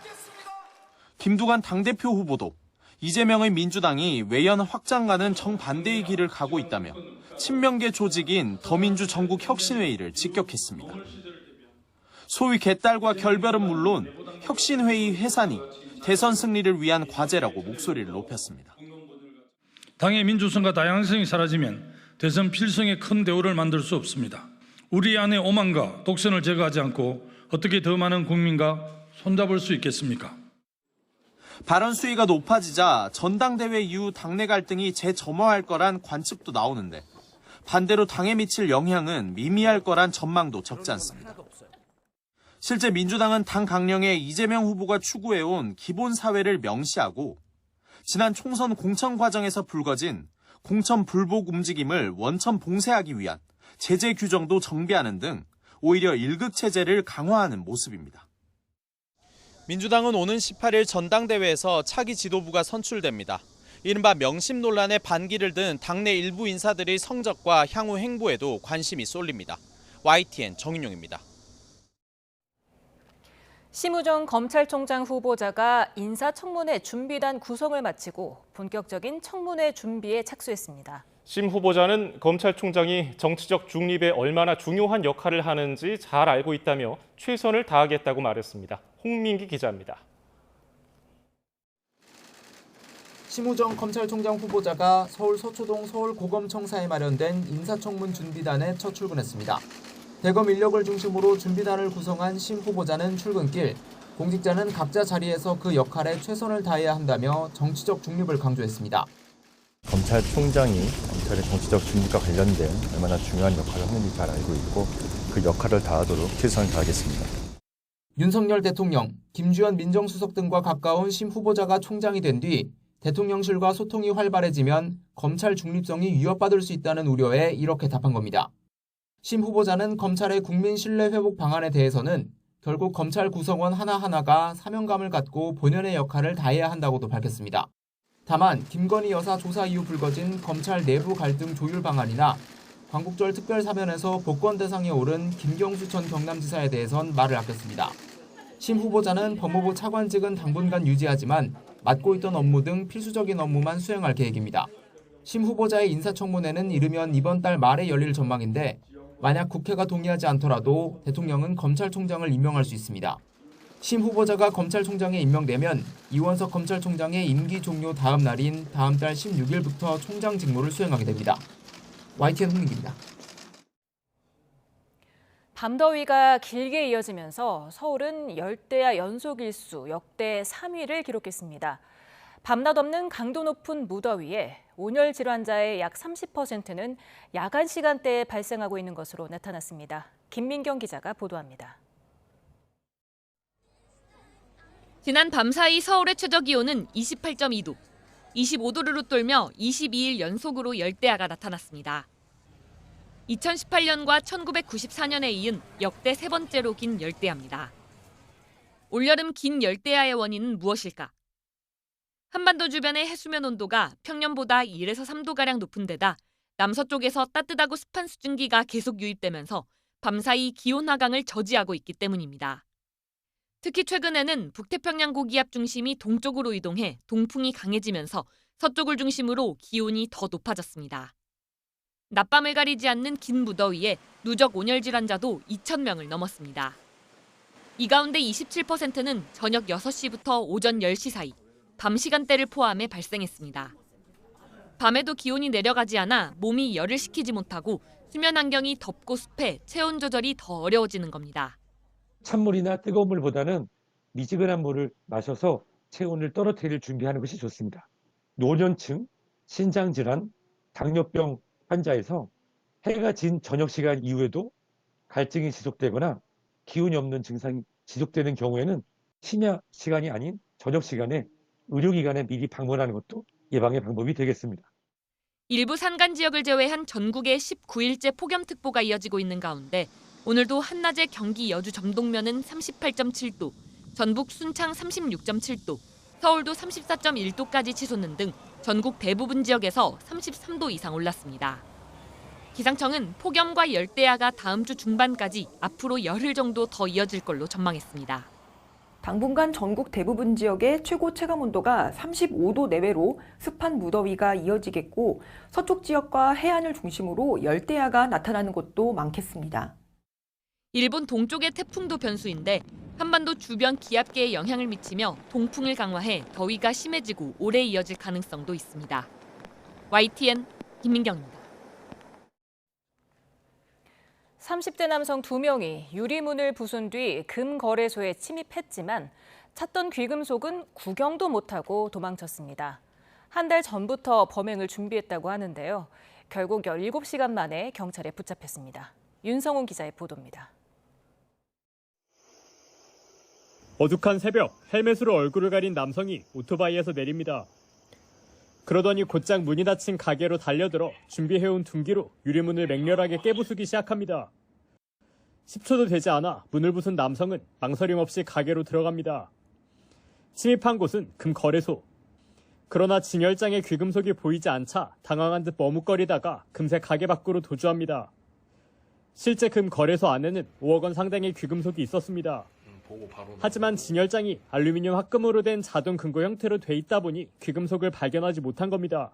김두관 당대표 후보도 이재명의 민주당이 외연 확장과는 정반대의 길을 가고 있다며 친명계 조직인 더민주 전국혁신회의를 직격했습니다. 소위 개딸과 결별은 물론 혁신회의 해산이 대선 승리를 위한 과제라고 목소리를 높였습니다. 당의 민주성과 다양성이 사라지면 대선 필승의 큰 대우를 만들 수 없습니다. 우리 안의 오만과 독선을 제거하지 않고 어떻게 더 많은 국민과 손잡을 수 있겠습니까? 발언 수위가 높아지자 전당대회 이후 당내 갈등이 재점화할 거란 관측도 나오는데 반대로 당에 미칠 영향은 미미할 거란 전망도 적지 않습니다. 실제 민주당은 당 강령에 이재명 후보가 추구해온 기본사회를 명시하고 지난 총선 공천 과정에서 불거진 공천 불복 움직임을 원천 봉쇄하기 위한 제재 규정도 정비하는 등 오히려 1급 체제를 강화하는 모습입니다. 민주당은 오는 18일 전당대회에서 차기 지도부가 선출됩니다. 이른바 명심 논란에 반기를 든 당내 일부 인사들의 성적과 향후 행보에도 관심이 쏠립니다. YTN 정인용입니다. 심우정 검찰총장 후보자가 인사청문회 준비단 구성을 마치고 본격적인 청문회 준비에 착수했습니다. 심 후보자는 검찰총장이 정치적 중립에 얼마나 중요한 역할을 하는지 잘 알고 있다며 최선을 다하겠다고 말했습니다. 홍민기 기자입니다. 심우정 검찰총장 후보자가 서울 서초동 서울고검청사에 마련된 인사청문 준비단에 첫 출근했습니다. 대검 인력을 중심으로 준비단을 구성한 심 후보자는 출근길, 공직자는 각자 자리에서 그 역할에 최선을 다해야 한다며 정치적 중립을 강조했습니다. 검찰총장이 검찰의 정치적 중립과 관련된 얼마나 중요한 역할을 하는지 잘 알고 있고 그 역할을 다하도록 최선을 다하겠습니다. 윤석열 대통령, 김주현 민정수석 등과 가까운 심 후보자가 총장이 된 뒤 대통령실과 소통이 활발해지면 검찰 중립성이 위협받을 수 있다는 우려에 이렇게 답한 겁니다. 심 후보자는 검찰의 국민 신뢰 회복 방안에 대해서는 결국 검찰 구성원 하나하나가 사명감을 갖고 본연의 역할을 다해야 한다고도 밝혔습니다. 다만 김건희 여사 조사 이후 불거진 검찰 내부 갈등 조율 방안이나 광복절 특별사면에서 복권 대상에 오른 김경수 전 경남지사에 대해선 말을 아꼈습니다. 심 후보자는 법무부 차관직은 당분간 유지하지만 맡고 있던 업무 등 필수적인 업무만 수행할 계획입니다. 심 후보자의 인사청문회는 이르면 이번 달 말에 열릴 전망인데 만약 국회가 동의하지 않더라도 대통령은 검찰총장을 임명할 수 있습니다. 심 후보자가 검찰총장에 임명되면 이원석 검찰총장의 임기 종료 다음 날인 다음 달 16일부터 총장 직무를 수행하게 됩니다. YTN 홍민기입니다. 밤더위가 길게 이어지면서 서울은 열대야 연속 일수 역대 3위를 기록했습니다. 밤낮 없는 강도 높은 무더위에 온열 질환자의 약 30%는 야간 시간대에 발생하고 있는 것으로 나타났습니다. 김민경 기자가 보도합니다. 지난 밤사이 서울의 최저기온은 28.2도, 25도를 웃돌며 22일 연속으로 열대야가 나타났습니다. 2018년과 1994년에 이은 역대 세 번째로 긴 열대야입니다. 올여름 긴 열대야의 원인은 무엇일까? 한반도 주변의 해수면 온도가 평년보다 1에서 3도가량 높은 데다 남서쪽에서 따뜻하고 습한 수증기가 계속 유입되면서 밤사이 기온 하강을 저지하고 있기 때문입니다. 특히 최근에는 북태평양 고기압 중심이 동쪽으로 이동해 동풍이 강해지면서 서쪽을 중심으로 기온이 더 높아졌습니다. 낮밤을 가리지 않는 긴 무더위에 누적 온열 질환자도 2,000명을 넘었습니다. 이 가운데 27%는 저녁 6시부터 오전 10시 사이, 밤 시간대를 포함해 발생했습니다. 밤에도 기온이 내려가지 않아 몸이 열을 식히지 못하고 수면 환경이 덥고 습해 체온 조절이 더 어려워지는 겁니다. 찬물이나 뜨거운 물보다는 미지근한 물을 마셔서 체온을 떨어뜨릴 준비하는 것이 좋습니다. 노년층, 신장질환, 당뇨병 환자에서 해가 진 저녁 시간 이후에도 갈증이 지속되거나 기운이 없는 증상이 지속되는 경우에는 심야 시간이 아닌 저녁 시간에 의료기관에 미리 방문하는 것도 예방의 방법이 되겠습니다. 일부 산간 지역을 제외한 전국에 19일째 폭염특보가 이어지고 있는 가운데 오늘도 한낮에 경기 여주 점동면은 38.7도, 전북 순창 36.7도, 서울도 34.1도까지 치솟는 등 전국 대부분 지역에서 33도 이상 올랐습니다. 기상청은 폭염과 열대야가 다음 주 중반까지 앞으로 열흘 정도 더 이어질 걸로 전망했습니다. 당분간 전국 대부분 지역의 최고 체감온도가 35도 내외로 습한 무더위가 이어지겠고 서쪽 지역과 해안을 중심으로 열대야가 나타나는 곳도 많겠습니다. 일본 동쪽의 태풍도 변수인데 한반도 주변 기압계에 영향을 미치며 동풍을 강화해 더위가 심해지고 오래 이어질 가능성도 있습니다. YTN 김민경입니다. 30대 남성 2명이 유리문을 부순 뒤 금거래소에 침입했지만 찾던 귀금속은 구경도 못하고 도망쳤습니다. 한 달 전부터 범행을 준비했다고 하는데요. 결국 17시간 만에 경찰에 붙잡혔습니다. 윤성훈 기자의 보도입니다. 어둑한 새벽, 헬멧으로 얼굴을 가린 남성이 오토바이에서 내립니다. 그러더니 곧장 문이 닫힌 가게로 달려들어 준비해온 둔기로 유리문을 맹렬하게 깨부수기 시작합니다. 10초도 되지 않아 문을 부순 남성은 망설임 없이 가게로 들어갑니다. 침입한 곳은 금거래소. 그러나 진열장에 귀금속이 보이지 않자 당황한 듯 머뭇거리다가 금세 가게 밖으로 도주합니다. 실제 금거래소 안에는 5억 원 상당의 귀금속이 있었습니다. 하지만 진열장이 알루미늄 합금으로 된 자동 금고 형태로 돼 있다 보니 귀금속을 발견하지 못한 겁니다.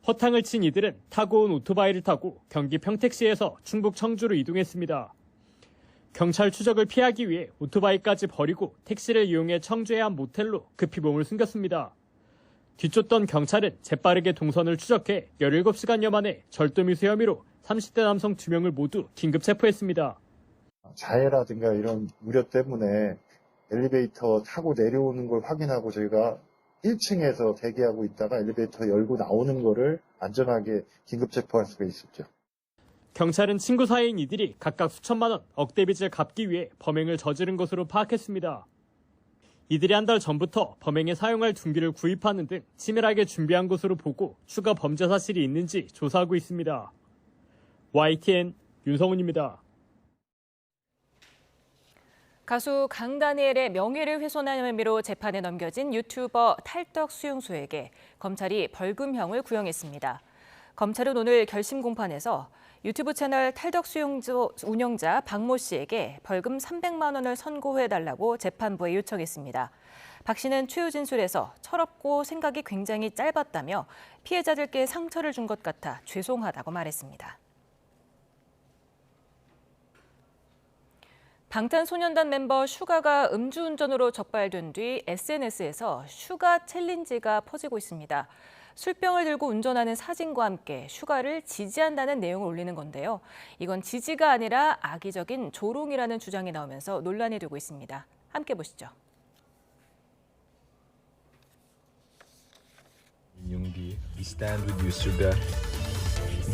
허탕을 친 이들은 타고 온 오토바이를 타고 경기 평택시에서 충북 청주로 이동했습니다. 경찰 추적을 피하기 위해 오토바이까지 버리고 택시를 이용해 청주의 한 모텔로 급히 몸을 숨겼습니다. 뒤쫓던 경찰은 재빠르게 동선을 추적해 17시간여 만에 절도미수 혐의로 30대 남성 2명을 모두 긴급 체포했습니다. 자해라든가 이런 우려 때문에 엘리베이터 타고 내려오는 걸 확인하고 저희가 1층에서 대기하고 있다가 엘리베이터 열고 나오는 거를 안전하게 긴급 체포할 수가 있었죠. 경찰은 친구 사이인 이들이 각각 수천만 원 억대 빚을 갚기 위해 범행을 저지른 것으로 파악했습니다. 이들이 한 달 전부터 범행에 사용할 둔기를 구입하는 등 치밀하게 준비한 것으로 보고 추가 범죄 사실이 있는지 조사하고 있습니다. YTN 윤성훈입니다. 가수 강다니엘의 명예를 훼손한 혐의로 재판에 넘겨진 유튜버 탈덕수용소에게 검찰이 벌금형을 구형했습니다. 검찰은 오늘 결심 공판에서 유튜브 채널 탈덕수용소 운영자 박모 씨에게 벌금 300만 원을 선고해달라고 재판부에 요청했습니다. 박 씨는 추후 진술에서 철없고 생각이 굉장히 짧았다며 피해자들께 상처를 준 것 같아 죄송하다고 말했습니다. 방탄소년단 mem버 슈가가 음주운전으로 적발된 뒤 SNS에서 슈가 챌린지가 퍼지고 있습니다. 술병을 들고 운전하는 사진과 함께 슈가를 지지한다는 내용을 올리는 건데요. 이건 지지가 아니라 악의적인 조롱이라는 주장이 나오면서 논란이 되고 있습니다. 함께 보시죠. Yoongi, we stand with you, Suga.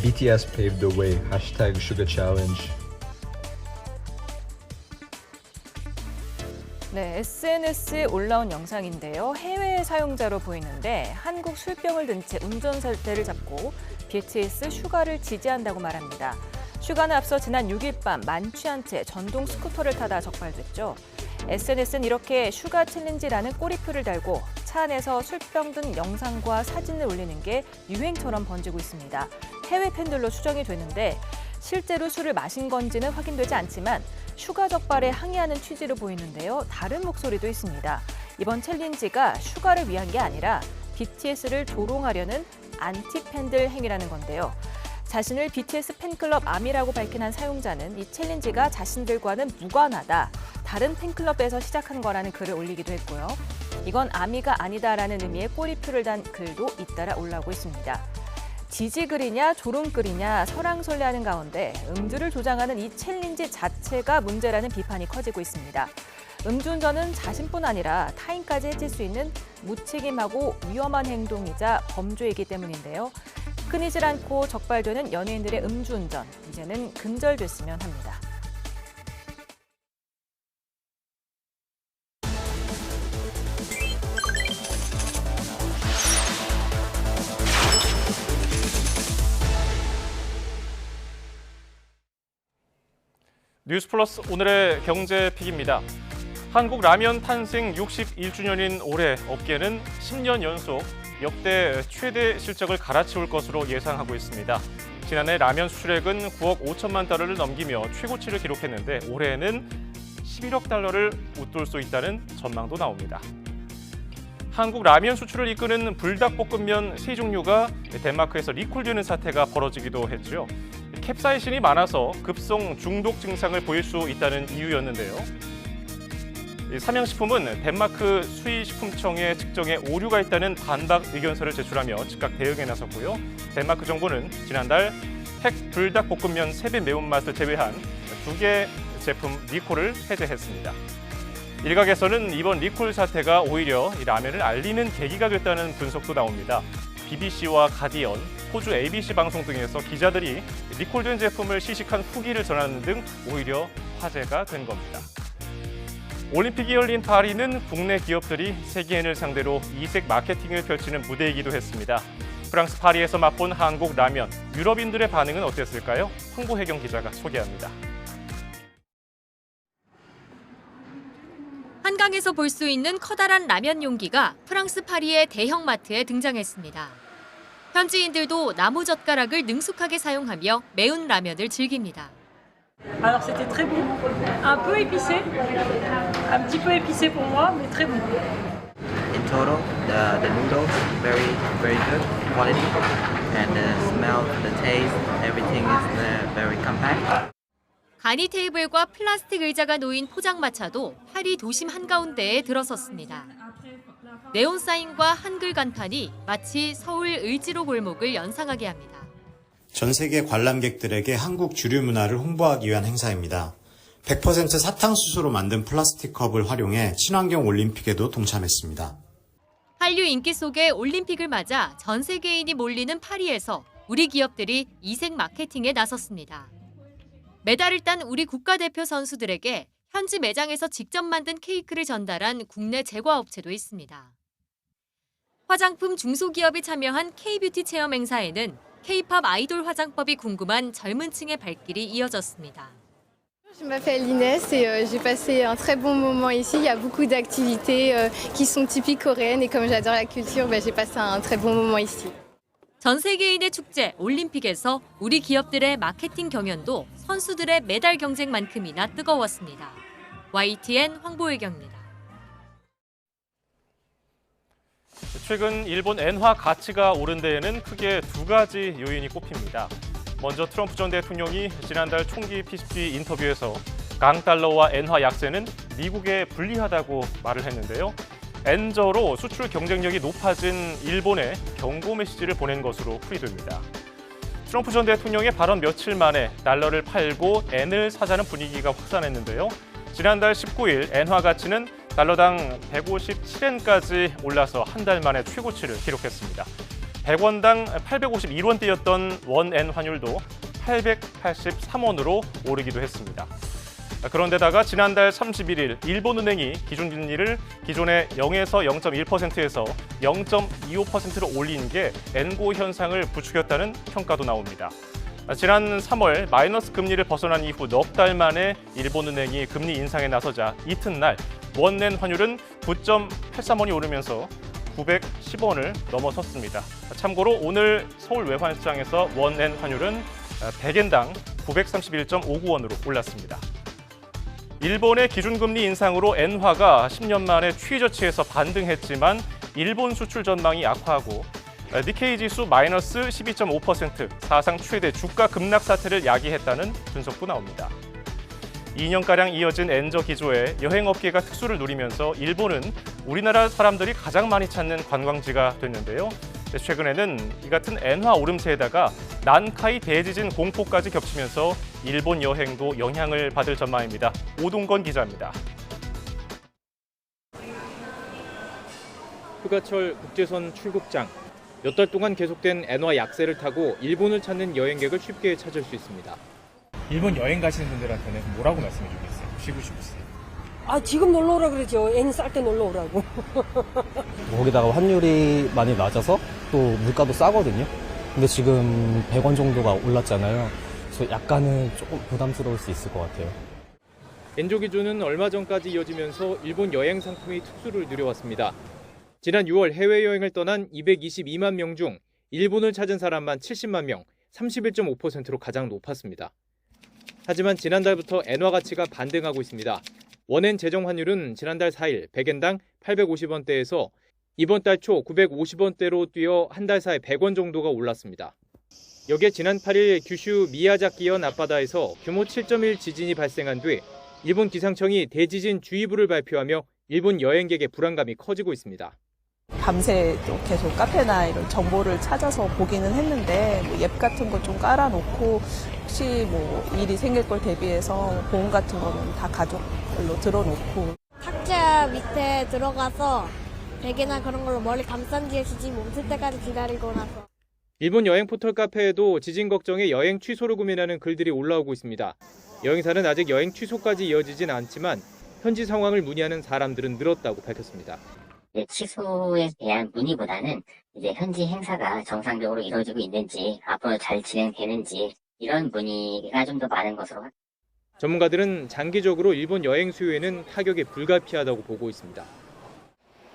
BTS paved the way. #Suga Challenge. 네, SNS에 올라온 영상인데요. 해외 사용자로 보이는데 한국 술병을 든 채 운전대를 잡고 BTS 슈가를 지지한다고 말합니다. 슈가는 앞서 지난 6일 밤 만취한 채 전동 스쿠터를 타다 적발됐죠. SNS는 이렇게 슈가 챌린지라는 꼬리표를 달고 차 안에서 술병 든 영상과 사진을 올리는 게 유행처럼 번지고 있습니다. 해외 팬들로 추정이 되는데 실제로 술을 마신 건지는 확인되지 않지만 슈가 적발에 항의하는 취지로 보이는데요. 다른 목소리도 있습니다. 이번 챌린지가 슈가를 위한 게 아니라 BTS를 조롱하려는 안티 팬들 행위라는 건데요. 자신을 BTS 팬클럽 아미라고 밝힌 한 사용자는 이 챌린지가 자신들과는 무관하다, 다른 팬클럽에서 시작한 거라는 글을 올리기도 했고요. 이건 아미가 아니다라는 의미의 꼬리표를 단 글도 잇따라 올라오고 있습니다. 지지글이냐 조롱글이냐 설왕설래하는 가운데 음주를 조장하는 이 챌린지 자체가 문제라는 비판이 커지고 있습니다. 음주운전은 자신뿐 아니라 타인까지 해칠 수 있는 무책임하고 위험한 행동이자 범죄이기 때문인데요. 끊이질 않고 적발되는 연예인들의 음주운전, 이제는 근절됐으면 합니다. 뉴스플러스 오늘의 경제 픽입니다. 한국 라면 탄생 61주년인 올해 업계는 10년 연속 역대 최대 실적을 갈아치울 것으로 예상하고 있습니다. 지난해 라면 수출액은 9억 5천만 달러를 넘기며 최고치를 기록했는데 올해는 11억 달러를 웃돌 수 있다는 전망도 나옵니다. 한국 라면 수출을 이끄는 불닭볶음면 세 종류가 덴마크에서 리콜되는 사태가 벌어지기도 했죠. 캡사이신이 많아서 급성 중독 증상을 보일 수 있다는 이유였는데요. 삼양식품은 덴마크 수의식품청에 측정에 오류가 있다는 반박 의견서를 제출하며 즉각 대응에 나섰고요. 덴마크 정부는 지난달 핵 불닭볶음면 3배 매운맛을 제외한 2개 제품 리콜을 해제했습니다. 일각에서는 이번 리콜 사태가 오히려 이 라면을 알리는 계기가 됐다는 분석도 나옵니다. BBC와 가디언, 호주 ABC 방송 등에서 기자들이 리콜된 제품을 시식한 후기를 전하는 등 오히려 화제가 된 겁니다. 올림픽이 열린 파리는 국내 기업들이 세계인을 상대로 이색 마케팅을 펼치는 무대이기도 했습니다. 프랑스 파리에서 맛본 한국 라면, 유럽인들의 반응은 어땠을까요? 황보혜경 기자가 소개합니다. 한강에서 볼 수 있는 커다란 라면 용기가 프랑스 파리의 대형 마트에 등장했습니다. 현지인들도 나무젓가락을 능숙하게 사용하며 매운 라면을 즐깁니다. Alors c'était très bon, un peu épicé, un petit peu épicé pour moi, mais très bon. In total, the noodles very good quality, and the smell, the taste, everything is very compact. 간이 테이블과 플라스틱 의자가 놓인 포장마차도 파리 도심 한가운데에 들어섰습니다. 네온 사인과 한글 간판이 마치 서울 을지로 골목을 연상하게 합니다. 전 세계 관람객들에게 한국 주류 문화를 홍보하기 위한 행사입니다. 100% 사탕수수로 만든 플라스틱 컵을 활용해 친환경 올림픽에도 동참했습니다. 한류 인기 속에 올림픽을 맞아 전 세계인이 몰리는 파리에서 우리 기업들이 이색 마케팅에 나섰습니다. 메달을 딴 우리 국가대표 선수들에게 현지 매장에서 직접 만든 케이크를 전달한 국내 제과업체도 있습니다. 화장품 중소기업이 참여한 K-뷰티 체험 행사에는 K-팝 아이돌 화장법이 궁금한 젊은 층의 발길이 이어졌습니다. Je m'appelle Inès et j'ai passé un très bon moment ici. Il y a beaucoup d'activités qui sont typiques coréennes et comme j'adore la culture, j'ai passé un très bon moment ici. 전 세계인의 축제 올림픽에서 우리 기업들의 마케팅 경연도 선수들의 메달 경쟁만큼이나 뜨거웠습니다. YTN 황보혜경입니다. 최근 일본 엔화 가치가 오른 데에는 크게 두 가지 요인이 꼽힙니다. 먼저 트럼프 전 대통령이 지난달 총기 PCG 인터뷰에서 강달러와 엔화 약세는 미국에 불리하다고 말을 했는데요. 엔저로 수출 경쟁력이 높아진 일본에 경고 메시지를 보낸 것으로 풀이됩니다. 트럼프 전 대통령의 발언 며칠 만에 달러를 팔고 엔을 사자는 분위기가 확산했는데요. 지난달 19일 엔화 가치는 달러당 157엔까지 올라서 한 달 만에 최고치를 기록했습니다. 100원당 851원대였던 원엔 환율도 883원으로 오르기도 했습니다. 그런데다가 지난달 31일 일본은행이 기준금리를 기존의 0에서 0.1%에서 0.25%로 올린 게 엔고 현상을 부추겼다는 평가도 나옵니다. 지난 3월 마이너스 금리를 벗어난 이후 넉 달 만에 일본은행이 금리 인상에 나서자 이튿날 원엔 환율은 9.83원이 오르면서 910원을 넘어섰습니다. 참고로 오늘 서울 외환시장에서 원엔 환율은 100엔당 931.59원으로 올랐습니다. 일본의 기준금리 인상으로 엔화가 10년 만에 최저치에서 반등했지만 일본 수출 전망이 악화하고 니케이 지수 마이너스 12.5%, 사상 최대 주가 급락 사태를 야기했다는 분석도 나옵니다. 2년가량 이어진 엔저 기조에 여행업계가 특수를 누리면서 일본은 우리나라 사람들이 가장 많이 찾는 관광지가 됐는데요. 최근에는 이 같은 엔화 오름세에다가 난카이 대지진 공포까지 겹치면서 일본 여행도 영향을 받을 전망입니다. 오동건 기자입니다. 휴가철 국제선 출국장. 몇 달 동안 계속된 엔화 약세를 타고 일본을 찾는 여행객을 쉽게 찾을 수 있습니다. 일본 여행 가시는 분들한테는 뭐라고 말씀해 주겠어요? 쉬고 싶으세요? 지금 놀러 오라 그러죠. 엔 쌀 때 놀러 오라고. 거기다가 환율이 많이 낮아서 또 물가도 싸거든요. 근데 지금 100원 정도가 올랐잖아요. 그래서 약간은 조금 부담스러울 수 있을 것 같아요. 엔조 기조는 얼마 전까지 이어지면서 일본 여행 상품이 특수를 누려왔습니다. 지난 6월 해외여행을 떠난 222만 명 중 일본을 찾은 사람만 70만 명, 31.5%로 가장 높았습니다. 하지만 지난달부터 엔화 가치가 반등하고 있습니다. 원엔 제정 환율은 지난달 4일 100엔당 850원대에서 이번 달 초 950원대로 뛰어 한 달 사이 100원 정도가 올랐습니다. 여기에 지난 8일 규슈 미야자키현 앞바다에서 규모 7.1 지진이 발생한 뒤 일본 기상청이 대지진 주의보를 발표하며 일본 여행객의 불안감이 커지고 있습니다. 밤새 또 계속 카페나 이런 정보를 찾아서 보기는 했는데 앱 같은 거 좀 깔아놓고 혹시 일이 생길 걸 대비해서 보험 같은 거는 다 가족별로 들어놓고 탁자 밑에 들어가서 베개나 그런 걸로 머리 감싼 뒤에 지진 멈출 때까지 기다리고 나서 일본 여행 포털 카페에도 지진 걱정에 여행 취소를 고민하는 글들이 올라오고 있습니다. 여행사는 아직 여행 취소까지 이어지진 않지만 현지 상황을 문의하는 사람들은 늘었다고 밝혔습니다. 취소에 대한 문의보다는 이제 현지 행사가 정상적으로 이루어지고 있는지, 앞으로 잘 진행되는지 이런 문의가 좀 더 많은 것으로. 전문가들은 장기적으로 일본 여행 수요에는 타격이 불가피하다고 보고 있습니다.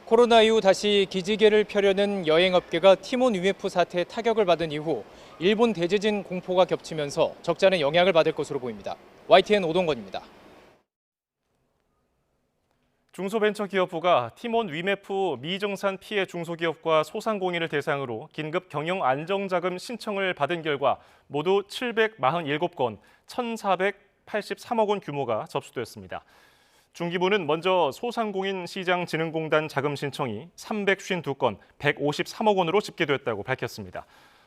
코로나 이후 다시 기지개를 펴려는 여행업계가 티몬 UMF 사태에 타격을 받은 이후 일본 대지진 공포가 겹치면서 적잖은 영향을 받을 것으로 보입니다. YTN 오동건입니다. 중소벤처기업부가 티몬 위메프 미정산 피해 중소기업과 소상공인을 대상으로 긴급 경영 안정자금 신청을 받은 결과 모두 747건, 1,483억 원 규모가 접수됐습니다. 중기부는 먼저 소상공인 시장진흥공단 자금 신청이 352건, 153억 원으로 집계됐다고 밝혔습니다.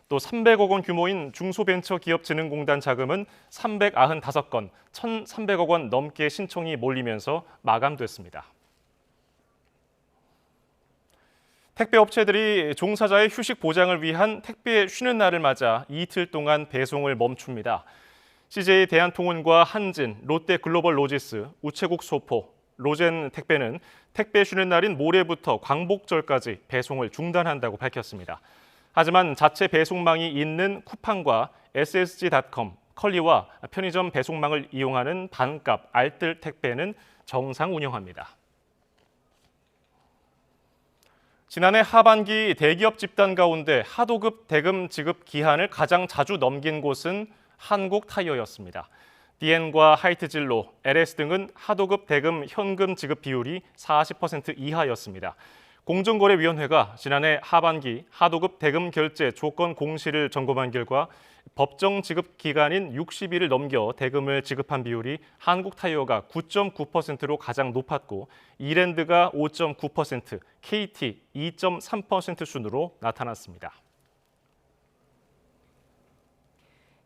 또 300억 원 규모인 중소벤처기업진흥공단 자금은 395건, 1,300억 원 넘게 신청이 몰리면서 마감됐습니다. 택배업체들이 종사자의 휴식 보장을 위한 택배 쉬는 날을 맞아 이틀 동안 배송을 멈춥니다. CJ 대한통운과 한진, 롯데글로벌로지스, 우체국 소포, 로젠 택배는 택배 쉬는 날인 모레부터 광복절까지 배송을 중단한다고 밝혔습니다. 하지만 자체 배송망이 있는 쿠팡과 ssg.com, 컬리와 편의점 배송망을 이용하는 반값 알뜰 택배는 정상 운영합니다. 지난해 하반기 대기업 집단 가운데 하도급 대금 지급 기한을 가장 자주 넘긴 곳은 한국타이어였습니다. 디엔과 하이트진로, LS 등은 하도급 대금 현금 지급 비율이 40% 이하였습니다. 공정거래위원회가 지난해 하반기 하도급 대금 결제 조건 공시를 점검한 결과 법정 지급 기간인 60일을 넘겨 대금을 지급한 비율이 한국타이어가 9.9%로 가장 높았고 이랜드가 5.9%, KT 2.3% 순으로 나타났습니다.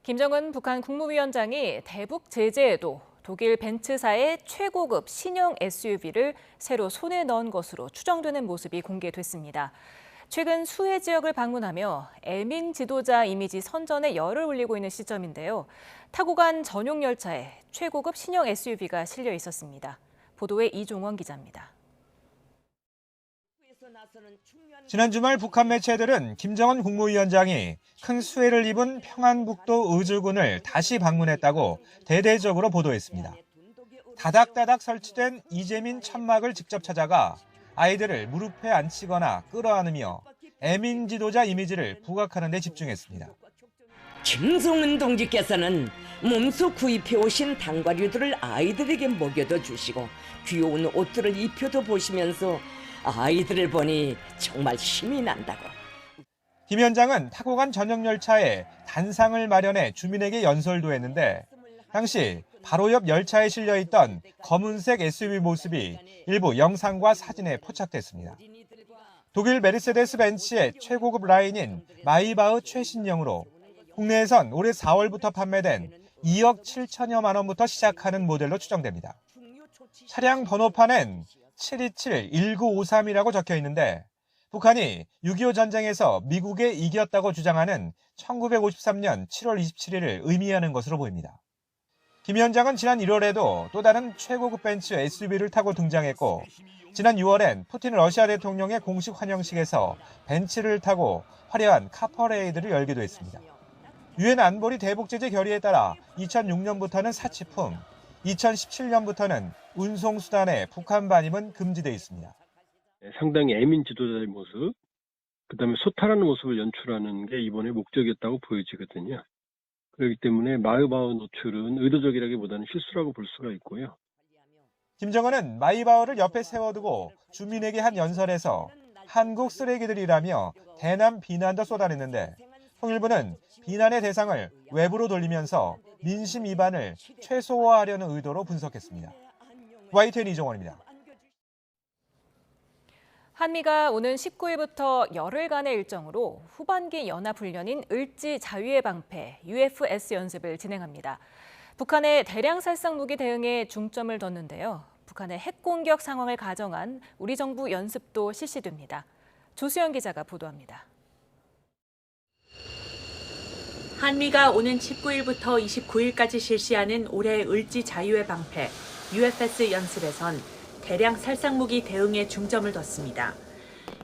김정은 북한 국무위원장이 대북 제재에도 독일 벤츠사의 최고급 신형 SUV를 새로 손에 넣은 것으로 추정되는 모습이 공개됐습니다. 최근 수해 지역을 방문하며 애민 지도자 이미지 선전에 열을 올리고 있는 시점인데요. 타고 간 전용 열차에 최고급 신형 SUV가 실려 있었습니다. 보도에 이종원 기자입니다. 지난 주말 북한 매체들은 김정은 국무위원장이 큰 수해를 입은 평안북도 의주군을 다시 방문했다고 대대적으로 보도했습니다. 다닥다닥 설치된 이재민 천막을 직접 찾아가 아이들을 무릎에 앉히거나 끌어안으며 애민 지도자 이미지를 부각하는 데 집중했습니다. 김정은 동지께서는 몸소 구입해 오신 단과류들을 아이들에게 먹여도 주시고 귀여운 옷들을 입혀도 보시면서 아이들을 보니 정말 힘이 난다고. 김 위원장은 타고 간 전용 열차에 단상을 마련해 주민에게 연설도 했는데 당시 바로 옆 열차에 실려있던 검은색 SUV 모습이 일부 영상과 사진에 포착됐습니다. 독일 메르세데스 벤츠의 최고급 라인인 마이바흐 최신형으로 국내에선 올해 4월부터 판매된 2억 7천여만 원부터 시작하는 모델로 추정됩니다. 차량 번호판엔 727-1953이라고 적혀 있는데 북한이 6.25 전쟁에서 미국에 이겼다고 주장하는 1953년 7월 27일을 의미하는 것으로 보입니다. 김 위원장은 지난 1월에도 또 다른 최고급 벤츠 SUV를 타고 등장했고 지난 6월엔 푸틴 러시아 대통령의 공식 환영식에서 벤츠를 타고 화려한 카퍼레이드를 열기도 했습니다. 유엔 안보리 대북제재 결의에 따라 2006년부터는 사치품, 2017년부터는 운송수단의 북한 반입은 금지되어 있습니다. 상당히 애민 지도자의 모습, 그다음에 소탈하는 모습을 연출하는 게 이번에 목적이었다고 보여지거든요. 그렇기 때문에 마이바흐 노출은 의도적이라기보다는 실수라고 볼 수가 있고요. 김정은은 마이바흐를 옆에 세워두고 주민에게 한 연설에서 한국 쓰레기들이라며 대남 비난도 쏟아냈는데 통일부는 비난의 대상을 외부로 돌리면서 민심 위반을 최소화하려는 의도로 분석했습니다. YTN 이종원입니다. 한미가 오는 19일부터 열흘간의 일정으로 후반기 연합훈련인 을지 자유의 방패 UFS 연습을 진행합니다. 북한의 대량 살상 무기 대응에 중점을 뒀는데요. 북한의 핵 공격 상황을 가정한 우리 정부 연습도 실시됩니다. 조수연 기자가 보도합니다. 한미가 오는 19일부터 29일까지 실시하는 올해 을지 자유의 방패 UFS 연습에선 대량 살상무기 대응에 중점을 뒀습니다.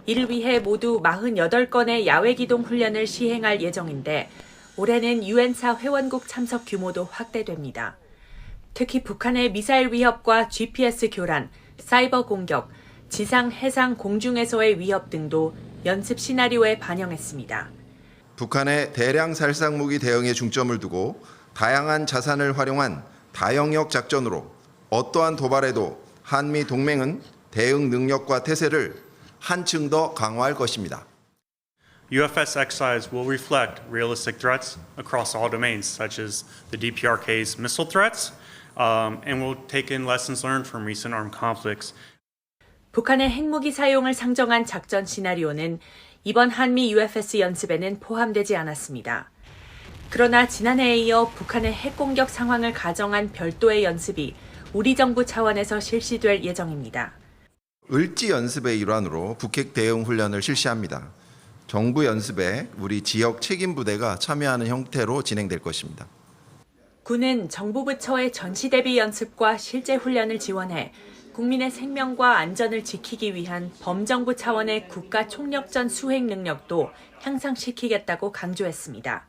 이를 위해 모두 48건의 야외 기동 훈련을 시행할 예정인데 올해는 유엔사 회원국 참석 규모도 확대됩니다. 특히 북한의 미사일 위협과 GPS 교란, 사이버 공격, 지상, 해상, 공중에서의 위협 등도 연습 시나리오에 반영했습니다. 북한의 대량 살상무기 대응에 중점을 두고 다양한 자산을 활용한 다영역 작전으로 어떠한 도발에도 한미 동맹은 대응 능력과 태세를 한층 더 강화할 것입니다. UFS exercise will reflect realistic threats across all domains, such as the DPRK's missile threats, and will take in lessons learned from recent armed conflicts. 북한의 핵무기 사용을 상정한 작전 시나리오는 이번 한미 UFS 연습에는 포함되지 않았습니다. 그러나 지난해에 이어 북한의 핵 공격 상황을 가정한 별도의 연습이 우리 정부 차원에서 실시될 예정입니다. 을지 연습의 일환으로 북핵 대응 훈련을 실시합니다. 정부 연습에 우리 지역 책임 부대가 참여하는 형태로 진행될 것입니다. 군은 정부 부처의 전시 대비 연습과 실제 훈련을 지원해 국민의 생명과 안전을 지키기 위한 범정부 차원의 국가 총력전 수행 능력도 향상시키겠다고 강조했습니다.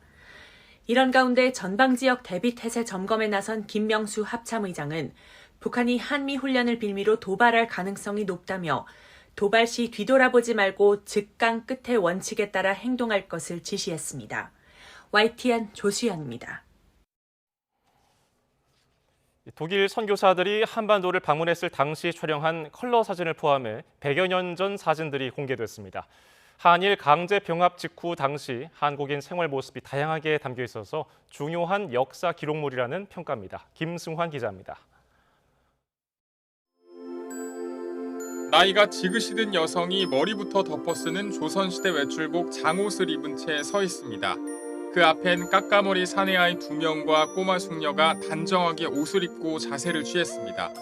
이런 가운데 전방 지역 대비 태세 점검에 나선 김명수 합참의장은 북한이 한미 훈련을 빌미로 도발할 가능성이 높다며 도발 시 뒤돌아보지 말고 즉강 끝의 원칙에 따라 행동할 것을 지시했습니다. YTN 조수연입니다. 독일 선교사들이 한반도를 방문했을 당시 촬영한 컬러 사진을 포함해 100여 년 전 사진들이 공개됐습니다. 한일 강제 병합 직후 당시 한국인 생활 모습이 다양하게 담겨 있어서 중요한 역사 기록물이라는 평가입니다. 김승환 기자입니다. 나이가 지긋이 든 여성이 머리부터 덮어쓰는 조선시대 외출복 장옷을 입은 채 서 있습니다. 그 앞엔 까까머리 사내아이 2명과 꼬마 숙녀가 단정하게 옷을 입고 자세를 취했습니다.